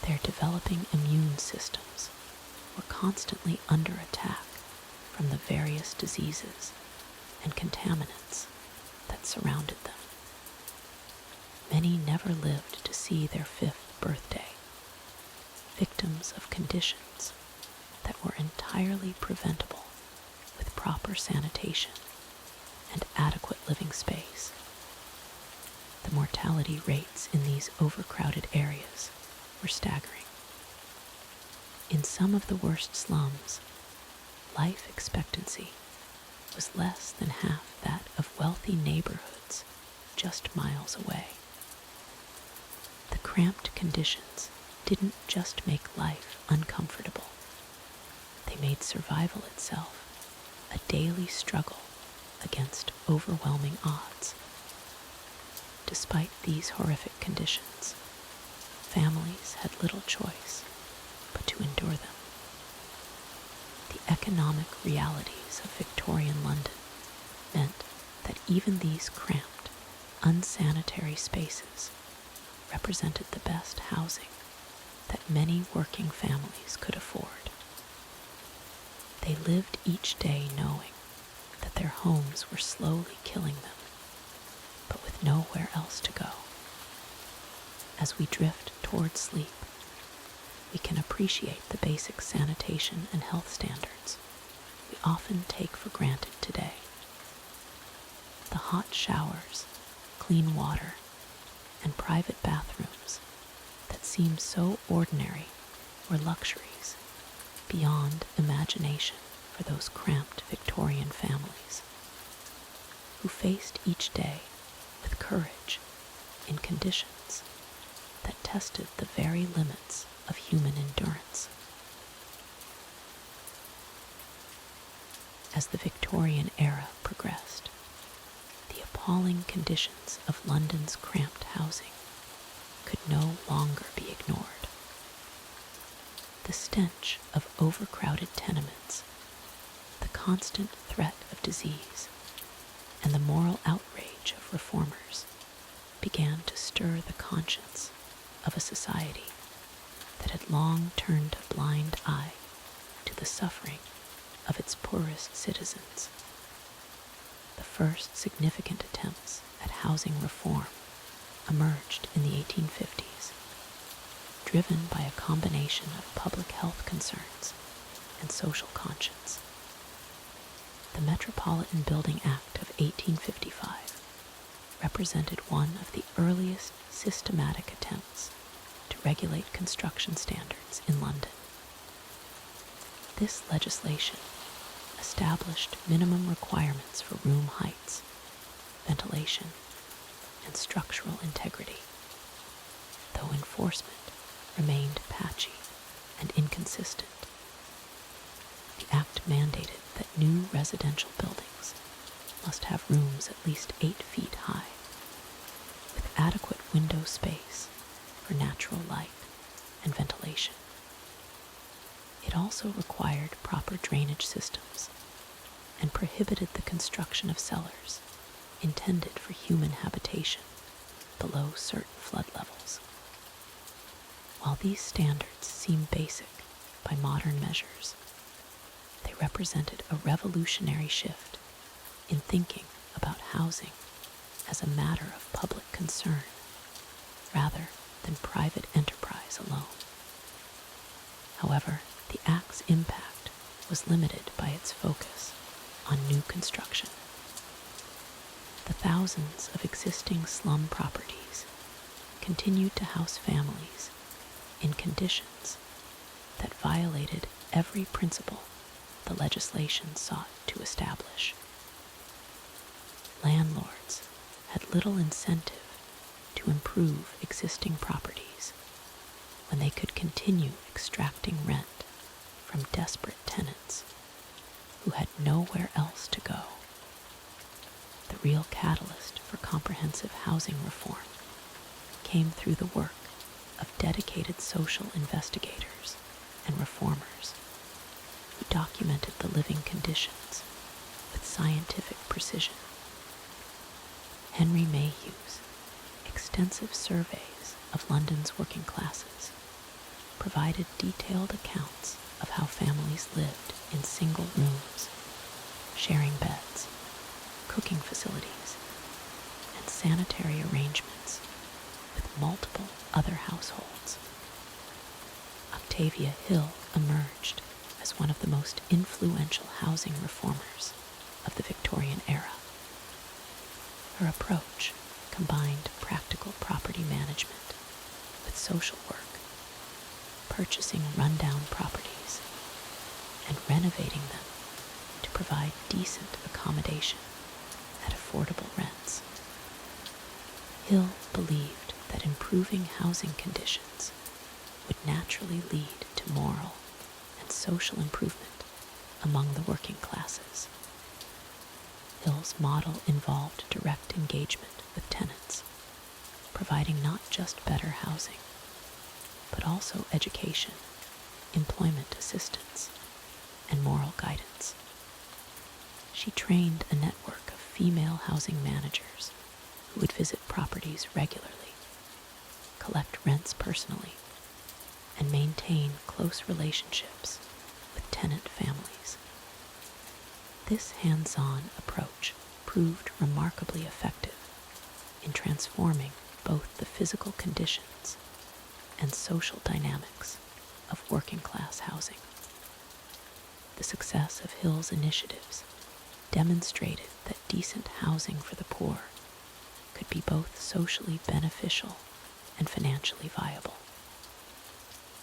Their developing immune systems were constantly under attack from the various diseases and contaminants that surrounded them. Many never lived to see their 5th birthday, victims of conditions that were entirely preventable with proper sanitation and adequate living space. The mortality rates in these overcrowded areas were staggering. In some of the worst slums, life expectancy was less than half that of wealthy neighborhoods just miles away. The cramped conditions didn't just make life uncomfortable. They made survival itself a daily struggle against overwhelming odds. Despite these horrific conditions, families had little choice but to endure them. The economic realities of Victorian London meant that even these cramped, unsanitary spaces represented the best housing that many working families could afford. They lived each day knowing that their homes were slowly killing them, but with nowhere else to go. As we drift toward sleep, we can appreciate the basic sanitation and health standards we often take for granted today. The hot showers, clean water, and private bathrooms that seem so ordinary were luxuries beyond imagination for those cramped Victorian families who faced each day with courage in conditions that tested the very limits of human endurance. As the Victorian era progressed, the appalling conditions of London's cramped housing could no longer be ignored. The stench of overcrowded tenements, the constant threat of disease, and the moral outrage of reformers began to stir the conscience of a society that had long turned a blind eye to the suffering of its poorest citizens. The first significant attempts at housing reform emerged in the 1850s, driven by a combination of public health concerns and social conscience. The Metropolitan Building Act of 1855 represented one of the earliest systematic attempts to regulate construction standards in London. This legislation established minimum requirements for room heights, ventilation, and structural integrity, though enforcement remained patchy and inconsistent. The act mandated that new residential buildings must have rooms at least 8 feet high, with adequate window space for natural light and ventilation. It also required proper drainage systems and prohibited the construction of cellars intended for human habitation below certain flood levels. While these standards seem basic by modern measures, they represented a revolutionary shift in thinking about housing as a matter of public concern rather than private enterprise alone. However, the Act's impact was limited by its focus on new construction. The thousands of existing slum properties continued to house families in conditions that violated every principle the legislation sought to establish. Landlords had little incentive to improve existing properties when they could continue extracting rent from desperate tenants who had nowhere else to go. The real catalyst for comprehensive housing reform came through the work of dedicated social investigators and reformers who documented the living conditions with scientific precision. Henry Mayhew's extensive surveys of London's working classes provided detailed accounts of how families lived in single rooms, sharing beds, cooking facilities, and sanitary arrangements with multiple other households. Octavia Hill emerged as one of the most influential housing reformers of the Victorian era. Her approach combined practical property management with social work, purchasing rundown properties and renovating them to provide decent accommodation at affordable rents. Hill believed that improving housing conditions would naturally lead to moral and social improvement among the working classes. Hill's model involved direct engagement with tenants, providing not just better housing, but also education, employment assistance, and moral guidance. She trained a network of female housing managers who would visit properties regularly, collect rents personally, and maintain close relationships with tenant families. This hands-on approach proved remarkably effective in transforming both the physical conditions and social dynamics of working-class housing. The success of Hill's initiatives demonstrated that decent housing for the poor could be both socially beneficial and financially viable.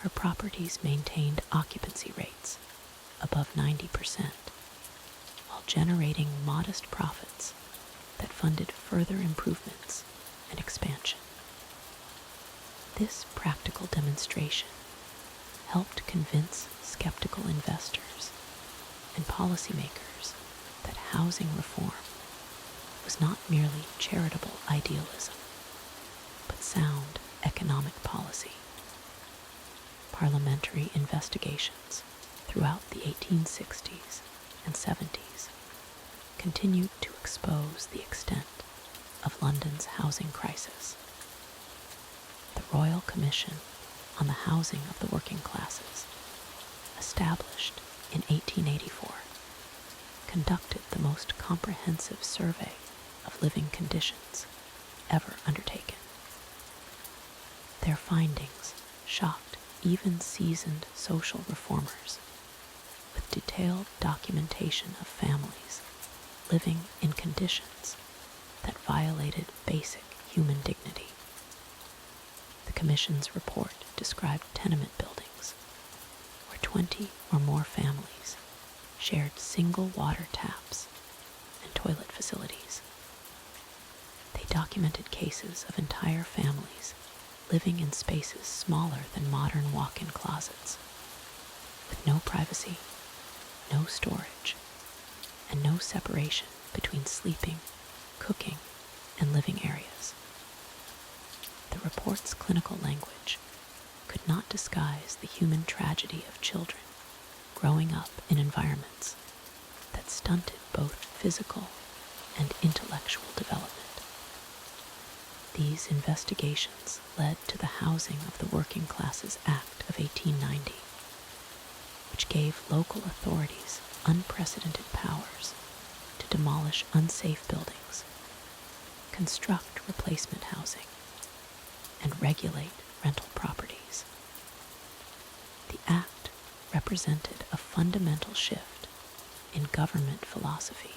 Her properties maintained occupancy rates above 90%, while generating modest profits that funded further improvements and expansion. This practical demonstration helped convince skeptical investors and policymakers that housing reform was not merely charitable idealism, but sound economic policy. Parliamentary investigations throughout the 1860s and 70s continued to expose the extent of London's housing crisis. The Royal Commission on the Housing of the Working Classes, established in 1884, conducted the most comprehensive survey of living conditions ever undertaken. Their findings shocked even seasoned social reformers, with detailed documentation of families living in conditions that violated basic human dignity. The Commission's report described tenement buildings where 20 or more families shared single water taps and toilet facilities. They documented cases of entire families living in spaces smaller than modern walk-in closets, with no privacy, no storage, and no separation between sleeping, cooking, and living areas. The report's clinical language could not disguise the human tragedy of children growing up in environments that stunted both physical and intellectual development. These investigations led to the Housing of the Working Classes Act of 1890, which gave local authorities unprecedented powers to demolish unsafe buildings, construct replacement housing, and regulate rental properties. The act represented a fundamental shift in government philosophy,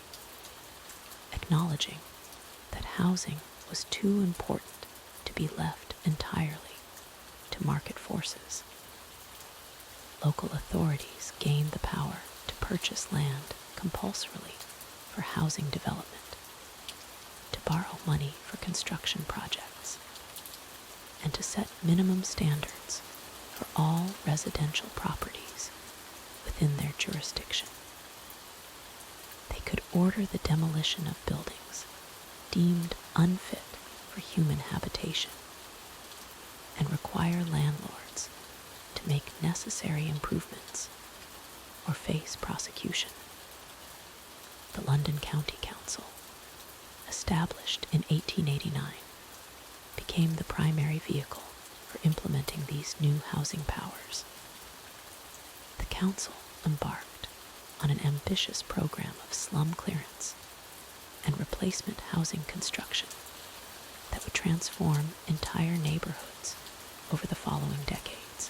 acknowledging that housing was too important to be left entirely to market forces. Local authorities gained the power to purchase land compulsorily for housing development, to borrow money for construction projects, and to set minimum standards for all residential properties within their jurisdiction. They could order the demolition of buildings deemed unfit for human habitation and require landlords to make necessary improvements or face prosecution. The London County Council, established in 1889, became the primary vehicle for implementing these new housing powers. The council embarked on an ambitious program of slum clearance and replacement housing construction that would transform entire neighborhoods over the following decades.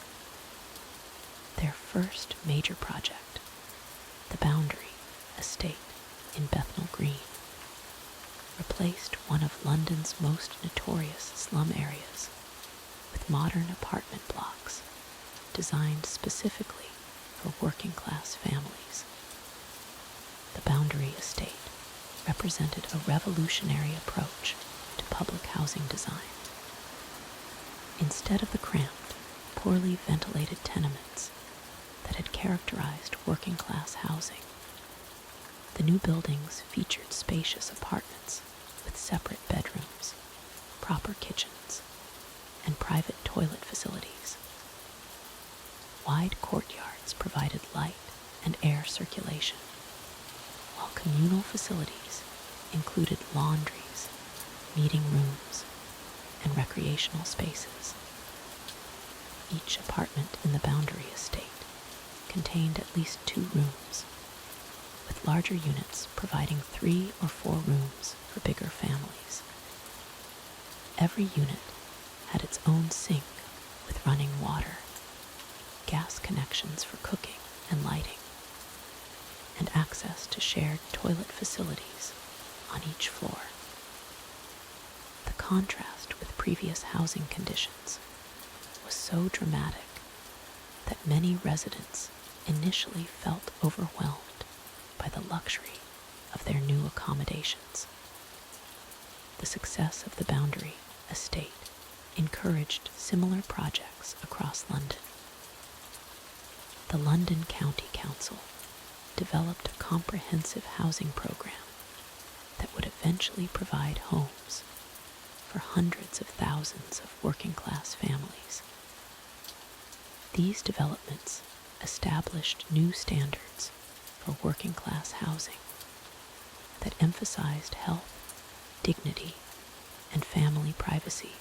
Their first major project, the Boundary Estate in Bethnal Green, replaced one of London's most notorious slum areas with modern apartment blocks designed specifically for working-class families. The Boundary Estate represented a revolutionary approach to public housing design. Instead of the cramped, poorly ventilated tenements that had characterized working-class housing, the new buildings featured spacious apartments with separate bedrooms, proper kitchens, and private toilet facilities. Wide courtyards provided light and air circulation, while communal facilities included laundries, meeting rooms, and recreational spaces. Each apartment in the Boundary Estate contained at least 2 rooms, with larger units providing 3 or 4 rooms for bigger families. Every unit had its own sink with running water, gas connections for cooking and lighting, and access to shared toilet facilities on each floor. The contrast with previous housing conditions was so dramatic that many residents initially felt overwhelmed by the luxury of their new accommodations. The success of the Boundary estate encouraged similar projects across London. The London County Council developed a comprehensive housing program that would eventually provide homes for hundreds of thousands of working-class families. These developments established new standards for working-class housing that emphasized health, dignity, and family privacy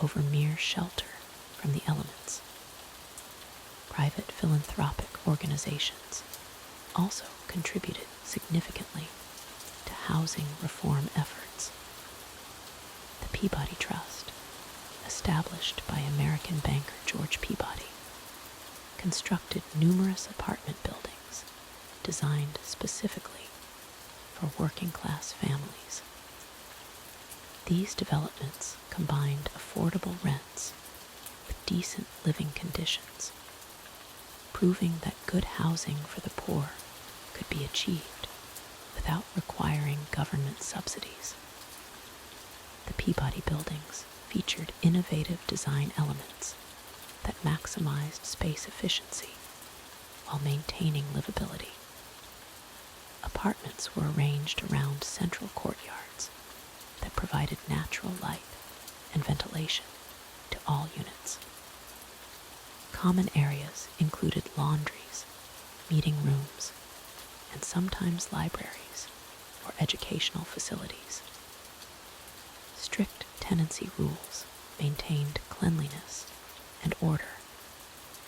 over mere shelter from the elements. Private philanthropic organizations also contributed significantly to housing reform efforts. The Peabody Trust, established by American banker George Peabody, constructed numerous apartment buildings designed specifically for working-class families. These developments combined affordable rents with decent living conditions, proving that good housing for the poor could be achieved without requiring government subsidies. The Peabody buildings featured innovative design elements that maximized space efficiency while maintaining livability. Apartments were arranged around central courtyards that provided natural light and ventilation to all units. Common areas included laundries, meeting rooms, and sometimes libraries or educational facilities. Strict tenancy rules maintained cleanliness and order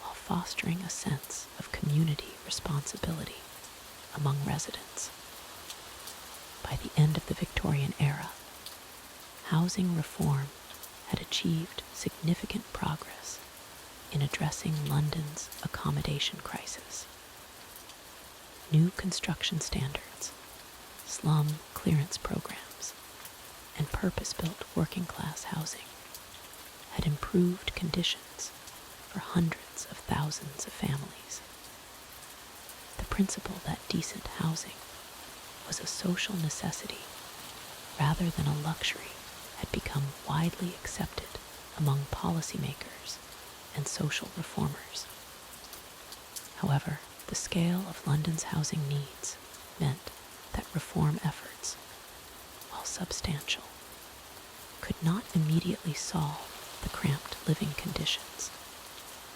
while fostering a sense of community responsibility among residents. By the end of the Victorian era, housing reform had achieved significant progress in addressing London's accommodation crisis. New construction standards, slum clearance programs, and purpose-built working-class housing had improved conditions for hundreds of thousands of families. The principle that decent housing was a social necessity rather than a luxury had become widely accepted among policymakers and social reformers. However, the scale of London's housing needs meant that reform efforts, while substantial, could not immediately solve the cramped living conditions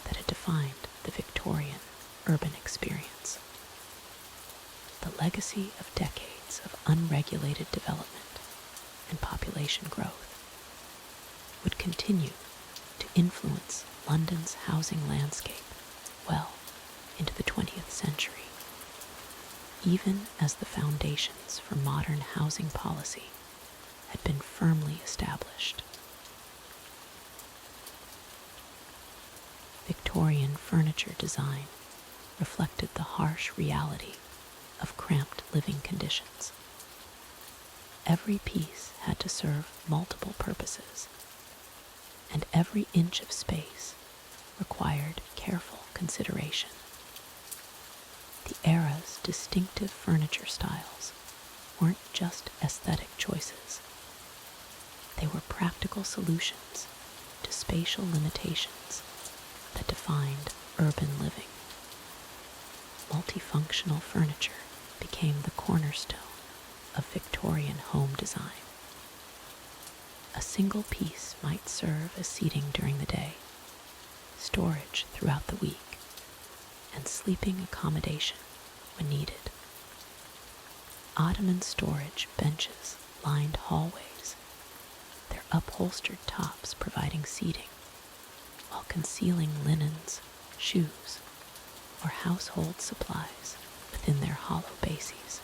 that had defined the Victorian urban experience. The legacy of decades of unregulated development and population growth would continue to influence London's housing landscape well into the 20th century, even as the foundations for modern housing policy had been firmly established. Victorian furniture design reflected the harsh reality of cramped living conditions. Every piece had to serve multiple purposes, and every inch of space required careful consideration. The era's distinctive furniture styles weren't just aesthetic choices. They were practical solutions to spatial limitations that defined urban living. Multifunctional furniture became the cornerstone of Victorian home design. A single piece might serve as seating during the day, storage throughout the week, and sleeping accommodation when needed. Ottoman storage benches lined hallways, their upholstered tops providing seating, while concealing linens, shoes, or household supplies within their hollow bases.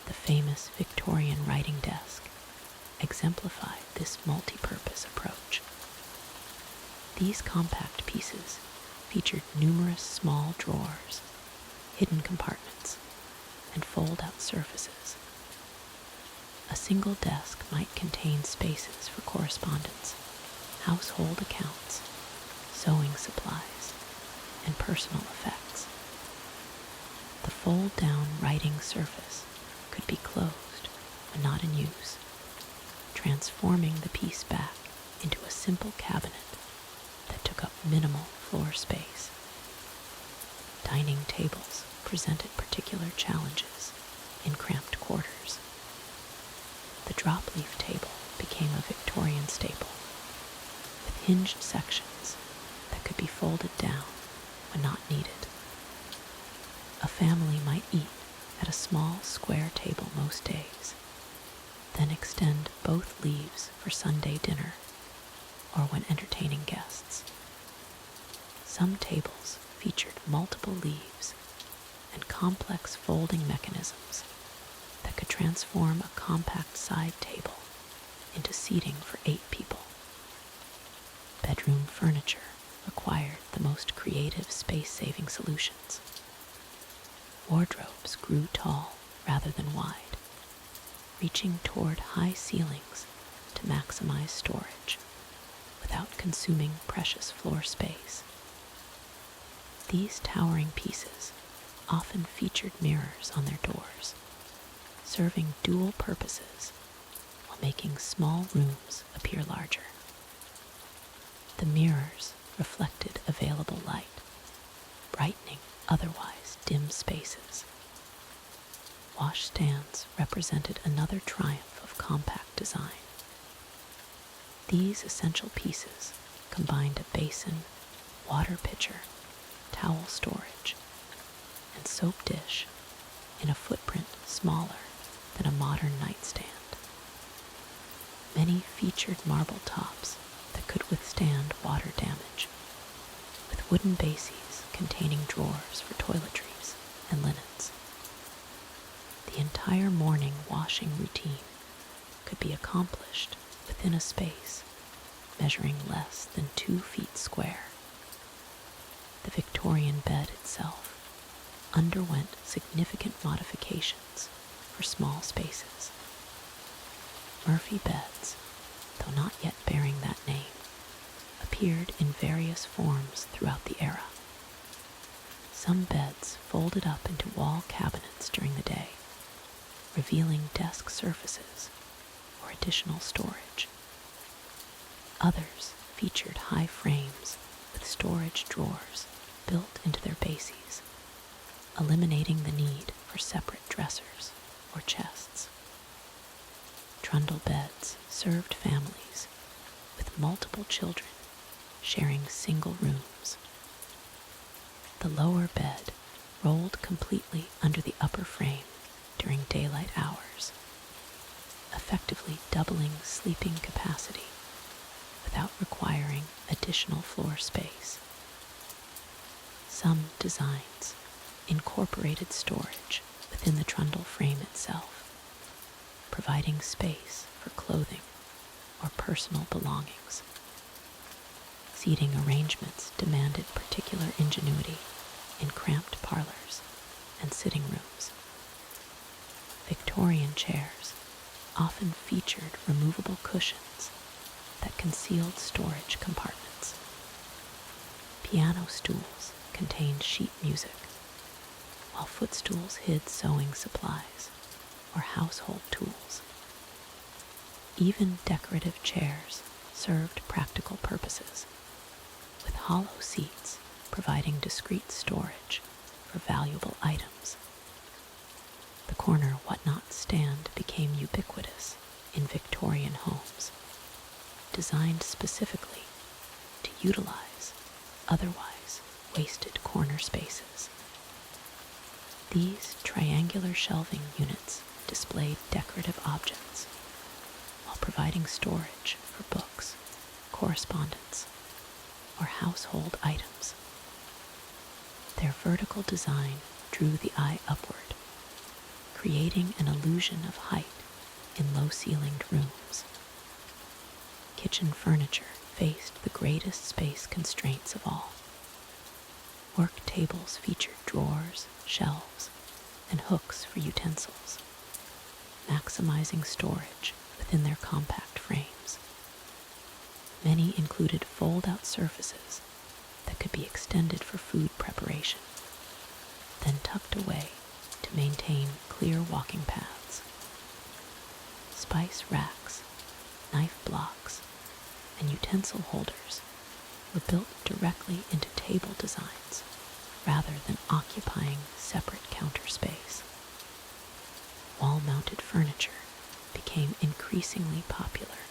The famous Victorian writing desk exemplified this multi-purpose approach. These compact pieces featured numerous small drawers, hidden compartments, and fold-out surfaces. A single desk might contain spaces for correspondence, household accounts, sewing supplies, and personal effects. The fold-down writing surface could be closed when not in use, transforming the piece back into a simple cabinet that took up minimal floor space. Dining tables presented particular challenges in cramped quarters. The drop-leaf table became a Victorian staple, with hinged sections that could be folded down when not needed. A family might eat at a small square table most days, then extend both leaves for Sunday dinner or when entertaining guests. Some tables featured multiple leaves and complex folding mechanisms that could transform a compact side table into seating for 8 people. Bedroom furniture required the most creative space-saving solutions. Wardrobes grew tall rather than wide, reaching toward high ceilings to maximize storage without consuming precious floor space. These towering pieces often featured mirrors on their doors, serving dual purposes while making small rooms appear larger. The mirrors reflected available light, brightening otherwise dim spaces. Washstands represented another triumph of compact design. These essential pieces combined a basin, water pitcher, towel storage, and soap dish in a footprint smaller than a modern nightstand. Many featured marble tops that could withstand water damage, with wooden bases containing drawers for toiletries and linens. The entire morning washing routine could be accomplished within a space measuring less than 2 feet square. The Victorian bed itself underwent significant modifications for small spaces. Murphy beds, though not yet bearing that name, appeared in various forms throughout the era. Some beds folded up into wall cabinets during the day, revealing desk surfaces or additional storage. Others featured high frames with storage drawers built into their bases, eliminating the need for separate dressers or chests. Trundle beds served families with multiple children sharing single rooms. The lower bed rolled completely under the upper frame during daylight hours, effectively doubling sleeping capacity without requiring additional floor space. Some designs incorporated storage within the trundle frame itself, providing space for clothing or personal belongings. Seating arrangements demanded particular ingenuity in cramped parlors and sitting rooms. Victorian chairs often featured removable cushions that concealed storage compartments. Piano stools contained sheet music, while footstools hid sewing supplies or household tools. Even decorative chairs served practical purposes, with hollow seats providing discreet storage for valuable items. The corner whatnot stand became ubiquitous in Victorian homes, designed specifically to utilize otherwise wasted corner spaces. These triangular shelving units displayed decorative objects while providing storage for books, correspondence, or household items. Their vertical design drew the eye upward, creating an illusion of height in low-ceilinged rooms. Kitchen furniture faced the greatest space constraints of all. Work tables featured drawers, shelves, and hooks for utensils, maximizing storage within their compact frames. Many included fold-out surfaces that could be extended for food preparation, then tucked away to maintain clear walking paths. Spice racks, knife blocks, and utensil holders were built directly into table designs rather than occupying separate counter space. Wall-mounted furniture became increasingly popular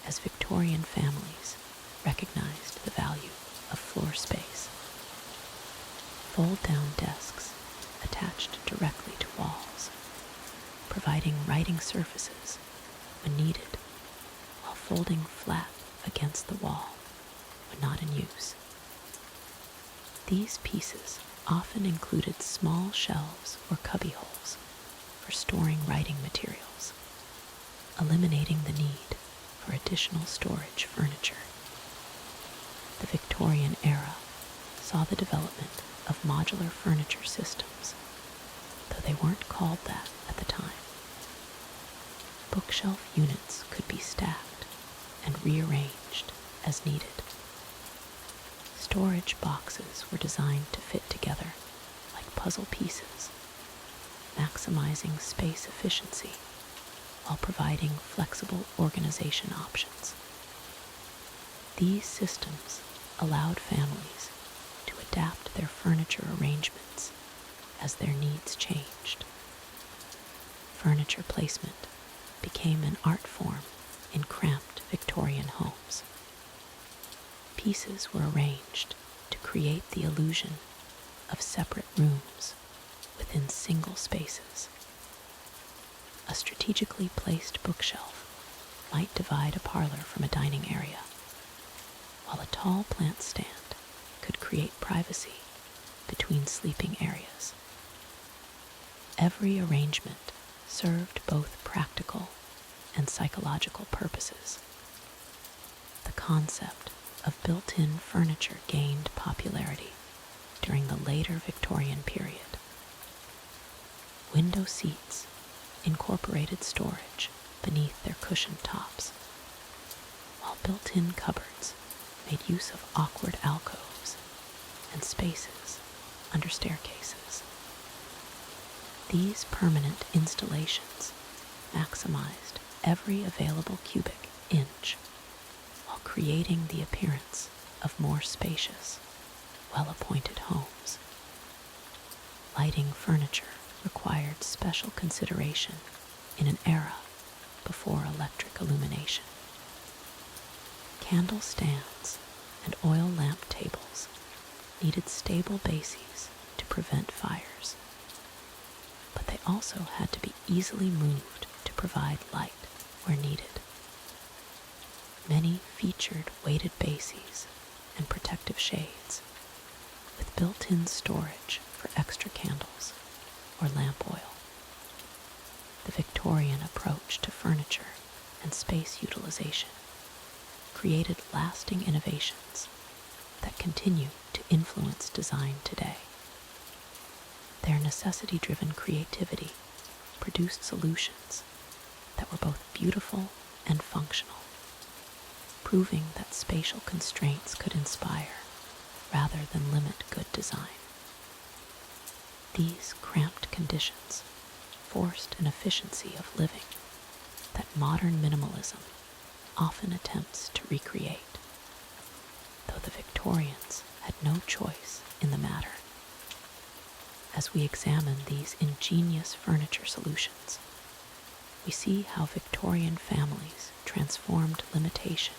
as Victorian families recognized the value of floor space. Fold-down desks attached directly to walls, providing writing surfaces when needed, while folding flat against the wall when not in use. These pieces often included small shelves or cubbyholes for storing writing materials, eliminating the need for additional storage furniture. The Victorian era saw the development of modular furniture systems, though they weren't called that at the time. Bookshelf units could be stacked and rearranged as needed. Storage boxes were designed to fit together like puzzle pieces, maximizing space efficiency while providing flexible organization options. These systems allowed families to adapt their furniture arrangements as their needs changed. Furniture placement became an art form in cramped Victorian homes. Pieces were arranged to create the illusion of separate rooms within single spaces. A strategically placed bookshelf might divide a parlor from a dining area, while a tall plant stand could create privacy between sleeping areas. Every arrangement served both practical and psychological purposes. The concept of built-in furniture gained popularity during the later Victorian period. Window seats incorporated storage beneath their cushioned tops, while built-in cupboards made use of awkward alcoves and spaces under staircases. These permanent installations maximized every available cubic inch while creating the appearance of more spacious, well-appointed homes. Lighting furniture required special consideration in an era before electric illumination. Candle stands and oil lamp tables needed stable bases to prevent fires, but they also had to be easily moved to provide light where needed. Many featured weighted bases and protective shades, with built-in storage for extra candles or lamp oil. The Victorian approach to furniture and space utilization created lasting innovations that continue to influence design today. Their necessity-driven creativity produced solutions that were both beautiful and functional, proving that spatial constraints could inspire rather than limit good design. These cramped conditions forced an efficiency of living that modern minimalism often attempts to recreate, though the Victorians had no choice in the matter. As we examine these ingenious furniture solutions, we see how Victorian families transformed limitation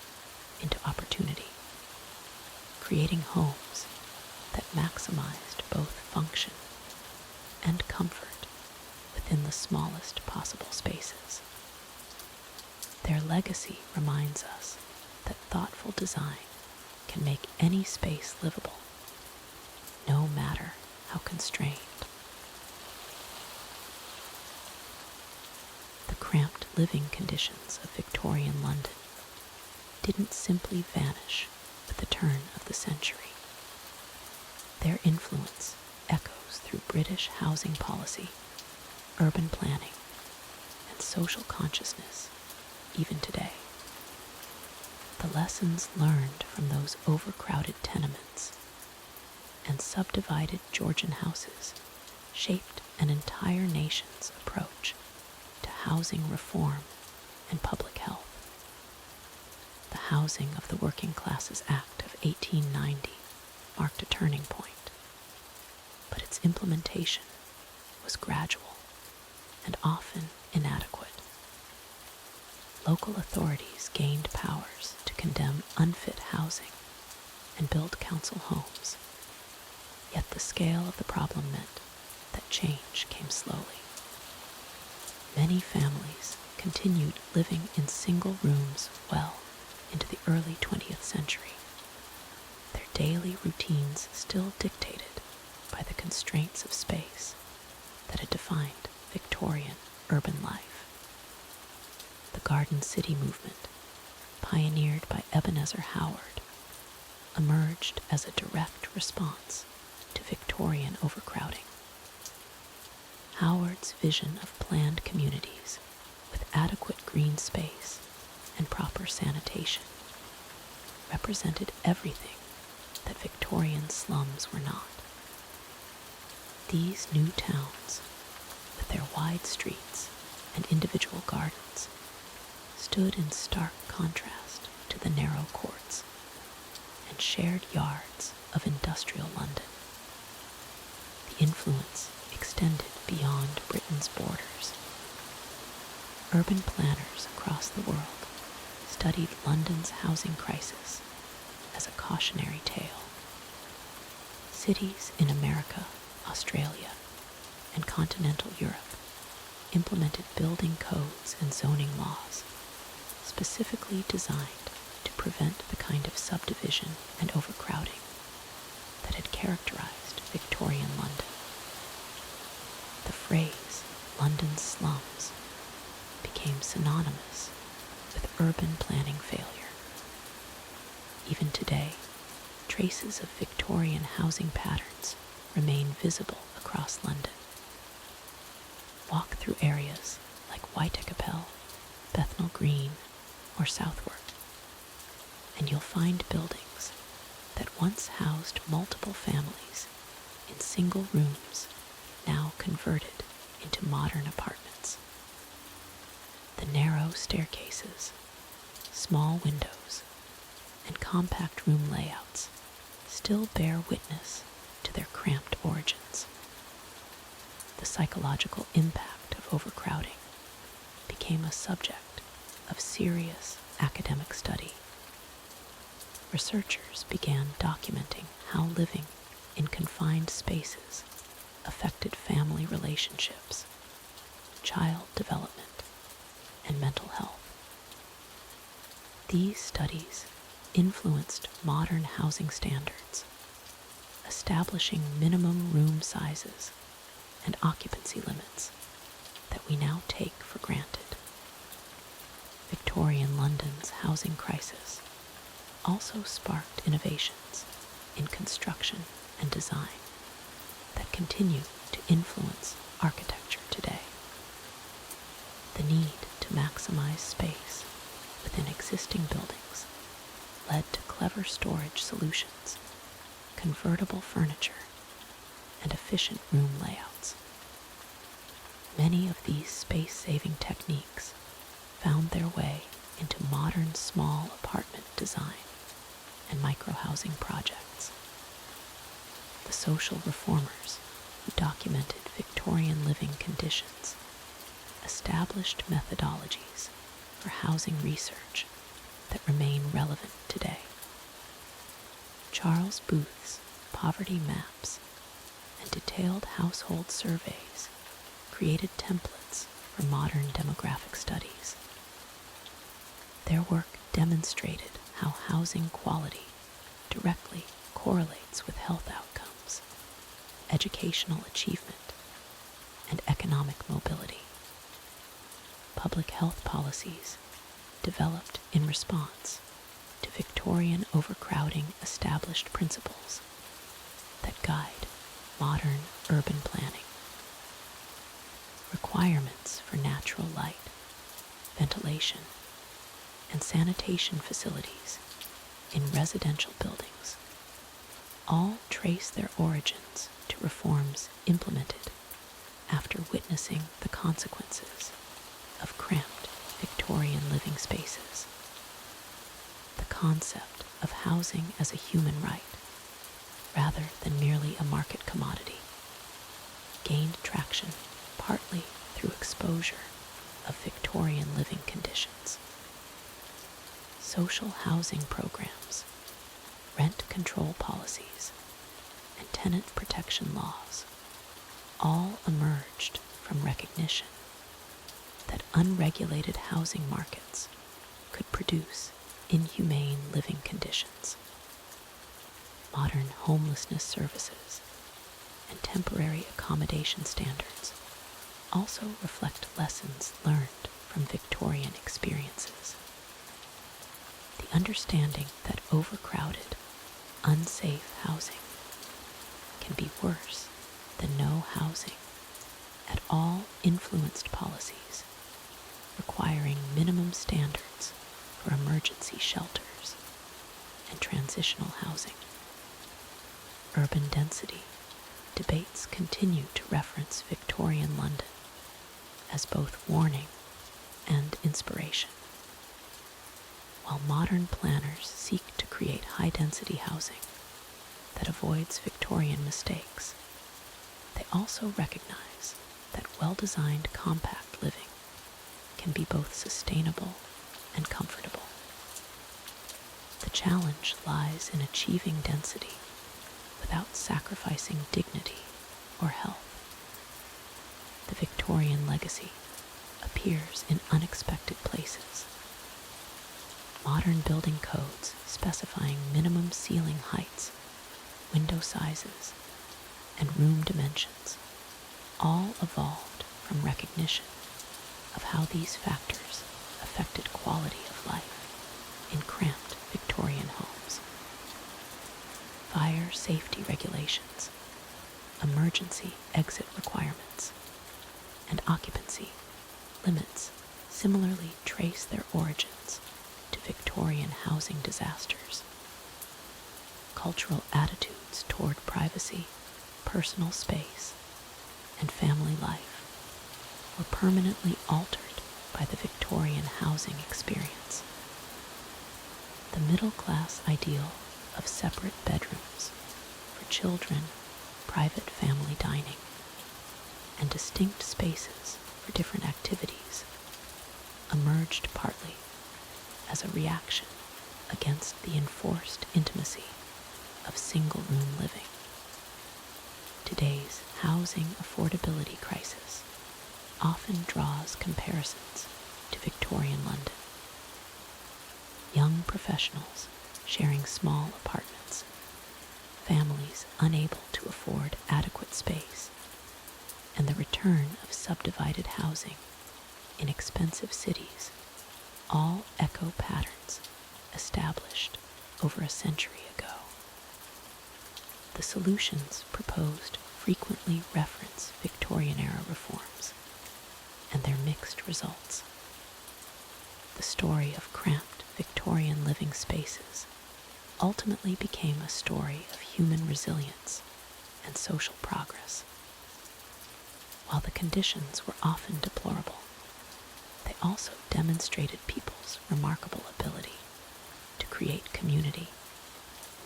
into opportunity, creating homes that maximized both function and comfort within the smallest possible spaces. Their legacy reminds us that thoughtful design can make any space livable, no matter how constrained. The cramped living conditions of Victorian London didn't simply vanish with the turn of the century. Their influence echoes through British housing policy, urban planning, and social consciousness even today. The lessons learned from those overcrowded tenements and subdivided Georgian houses shaped an entire nation's approach to housing reform and public health. The Housing of the Working Classes Act of 1890 marked a turning point, but its implementation was gradual and often inadequate. Local authorities gained powers to condemn unfit housing and build council homes, yet the scale of the problem meant that change came slowly. Many families continued living in single rooms well into the early 20th century, their daily routines still dictated by the constraints of space that had defined Victorian urban life. The Garden City movement, pioneered by Ebenezer Howard, emerged as a direct response to Victorian overcrowding. Howard's vision of planned communities with adequate green space and proper sanitation represented everything that Victorian slums were not. These new towns, with their wide streets and individual gardens, stood in stark contrast to the narrow courts and shared yards of industrial London. The influence extended beyond Britain's borders. Urban planners across the world studied London's housing crisis as a cautionary tale. Cities in America, Australia, and continental Europe implemented building codes and zoning laws specifically designed to prevent the kind of subdivision and overcrowding that had characterized Victorian London. The phrase London's slums became synonymous with urban planning failure. Even today, traces of Victorian housing patterns remain visible across London. Walk through areas like Whitechapel, Bethnal Green, or Southwark, and you'll find buildings that once housed multiple families in single rooms now converted into modern apartments. The narrow staircases, small windows, and compact room layouts still bear witness to their cramped origins. The psychological impact of overcrowding became a subject of serious academic study. Researchers began documenting how living in confined spaces affected family relationships, child development, and mental health. These studies influenced modern housing standards, establishing minimum room sizes and occupancy limits that we now take for granted. Victorian London's housing crisis also sparked innovations in construction and design that continue to influence architecture today. The need to maximize space within existing buildings led to clever storage solutions, convertible furniture, and efficient room layouts. Many of these space-saving techniques found their way into modern small apartment design and micro-housing projects. The social reformers who documented Victorian living conditions established methodologies for housing research that remain relevant today. Charles Booth's poverty maps and detailed household surveys created templates for modern demographic studies. Their work demonstrated how housing quality directly correlates with health outcomes, educational achievement, and economic mobility. public health policies developed in response to Victorian overcrowding established principles that guide modern urban planning. Requirements for natural light, ventilation, and sanitation facilities in residential buildings all trace their origins to reforms implemented after witnessing the consequences of cramped Victorian living spaces. The concept of housing as a human right, rather than merely a market commodity, gained traction partly through exposure of Victorian living conditions. Social housing programs, rent control policies, and tenant protection laws all emerged from recognition that unregulated housing markets could produce inhumane living conditions. Modern homelessness services and temporary accommodation standards also reflect lessons learned from Victorian experiences. The understanding that overcrowded, unsafe housing can be worse than no housing at all influenced policies requiring minimum standards for emergency shelters and transitional housing. Urban density debates continue to reference Victorian London as both warning and inspiration. While modern planners seek to create high-density housing that avoids Victorian mistakes, they also recognize that well-designed compact living can be both sustainable and comfortable. The challenge lies in achieving density without sacrificing dignity or health. The Victorian legacy appears in unexpected places. Modern building codes specifying minimum ceiling heights, window sizes, and room dimensions all evolved from recognition of how these factors affected quality of life in cramped Victorian homes. Fire safety regulations, emergency exit requirements, and occupancy limits similarly trace their origins to Victorian housing disasters. Cultural attitudes toward privacy, personal space, and family life were permanently altered by the Victorian housing experience. The middle-class ideal of separate bedrooms for children, private family dining, and distinct spaces for different activities emerged partly as a reaction against the enforced intimacy of single-room living. Today's housing affordability crisis often draws comparisons to Victorian London. Young professionals sharing small apartments, families unable to afford adequate space, and the return of subdivided housing in expensive cities all echo patterns established over a century ago. The solutions proposed frequently reference Victorian-era reforms and their mixed results. The story of cramped Victorian living spaces ultimately became a story of human resilience and social progress. While the conditions were often deplorable, they also demonstrated people's remarkable ability to create community,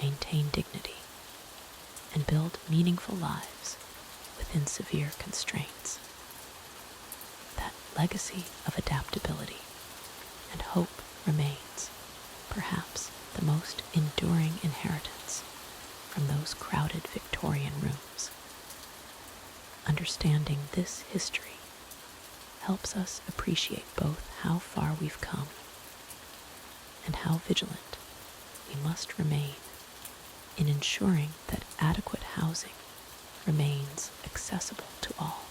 maintain dignity, and build meaningful lives within severe constraints. That legacy of adaptability and hope remains perhaps the most enduring inheritance from those crowded Victorian rooms. Understanding this history helps us appreciate both how far we've come and how vigilant we must remain in ensuring that adequate housing remains accessible to all.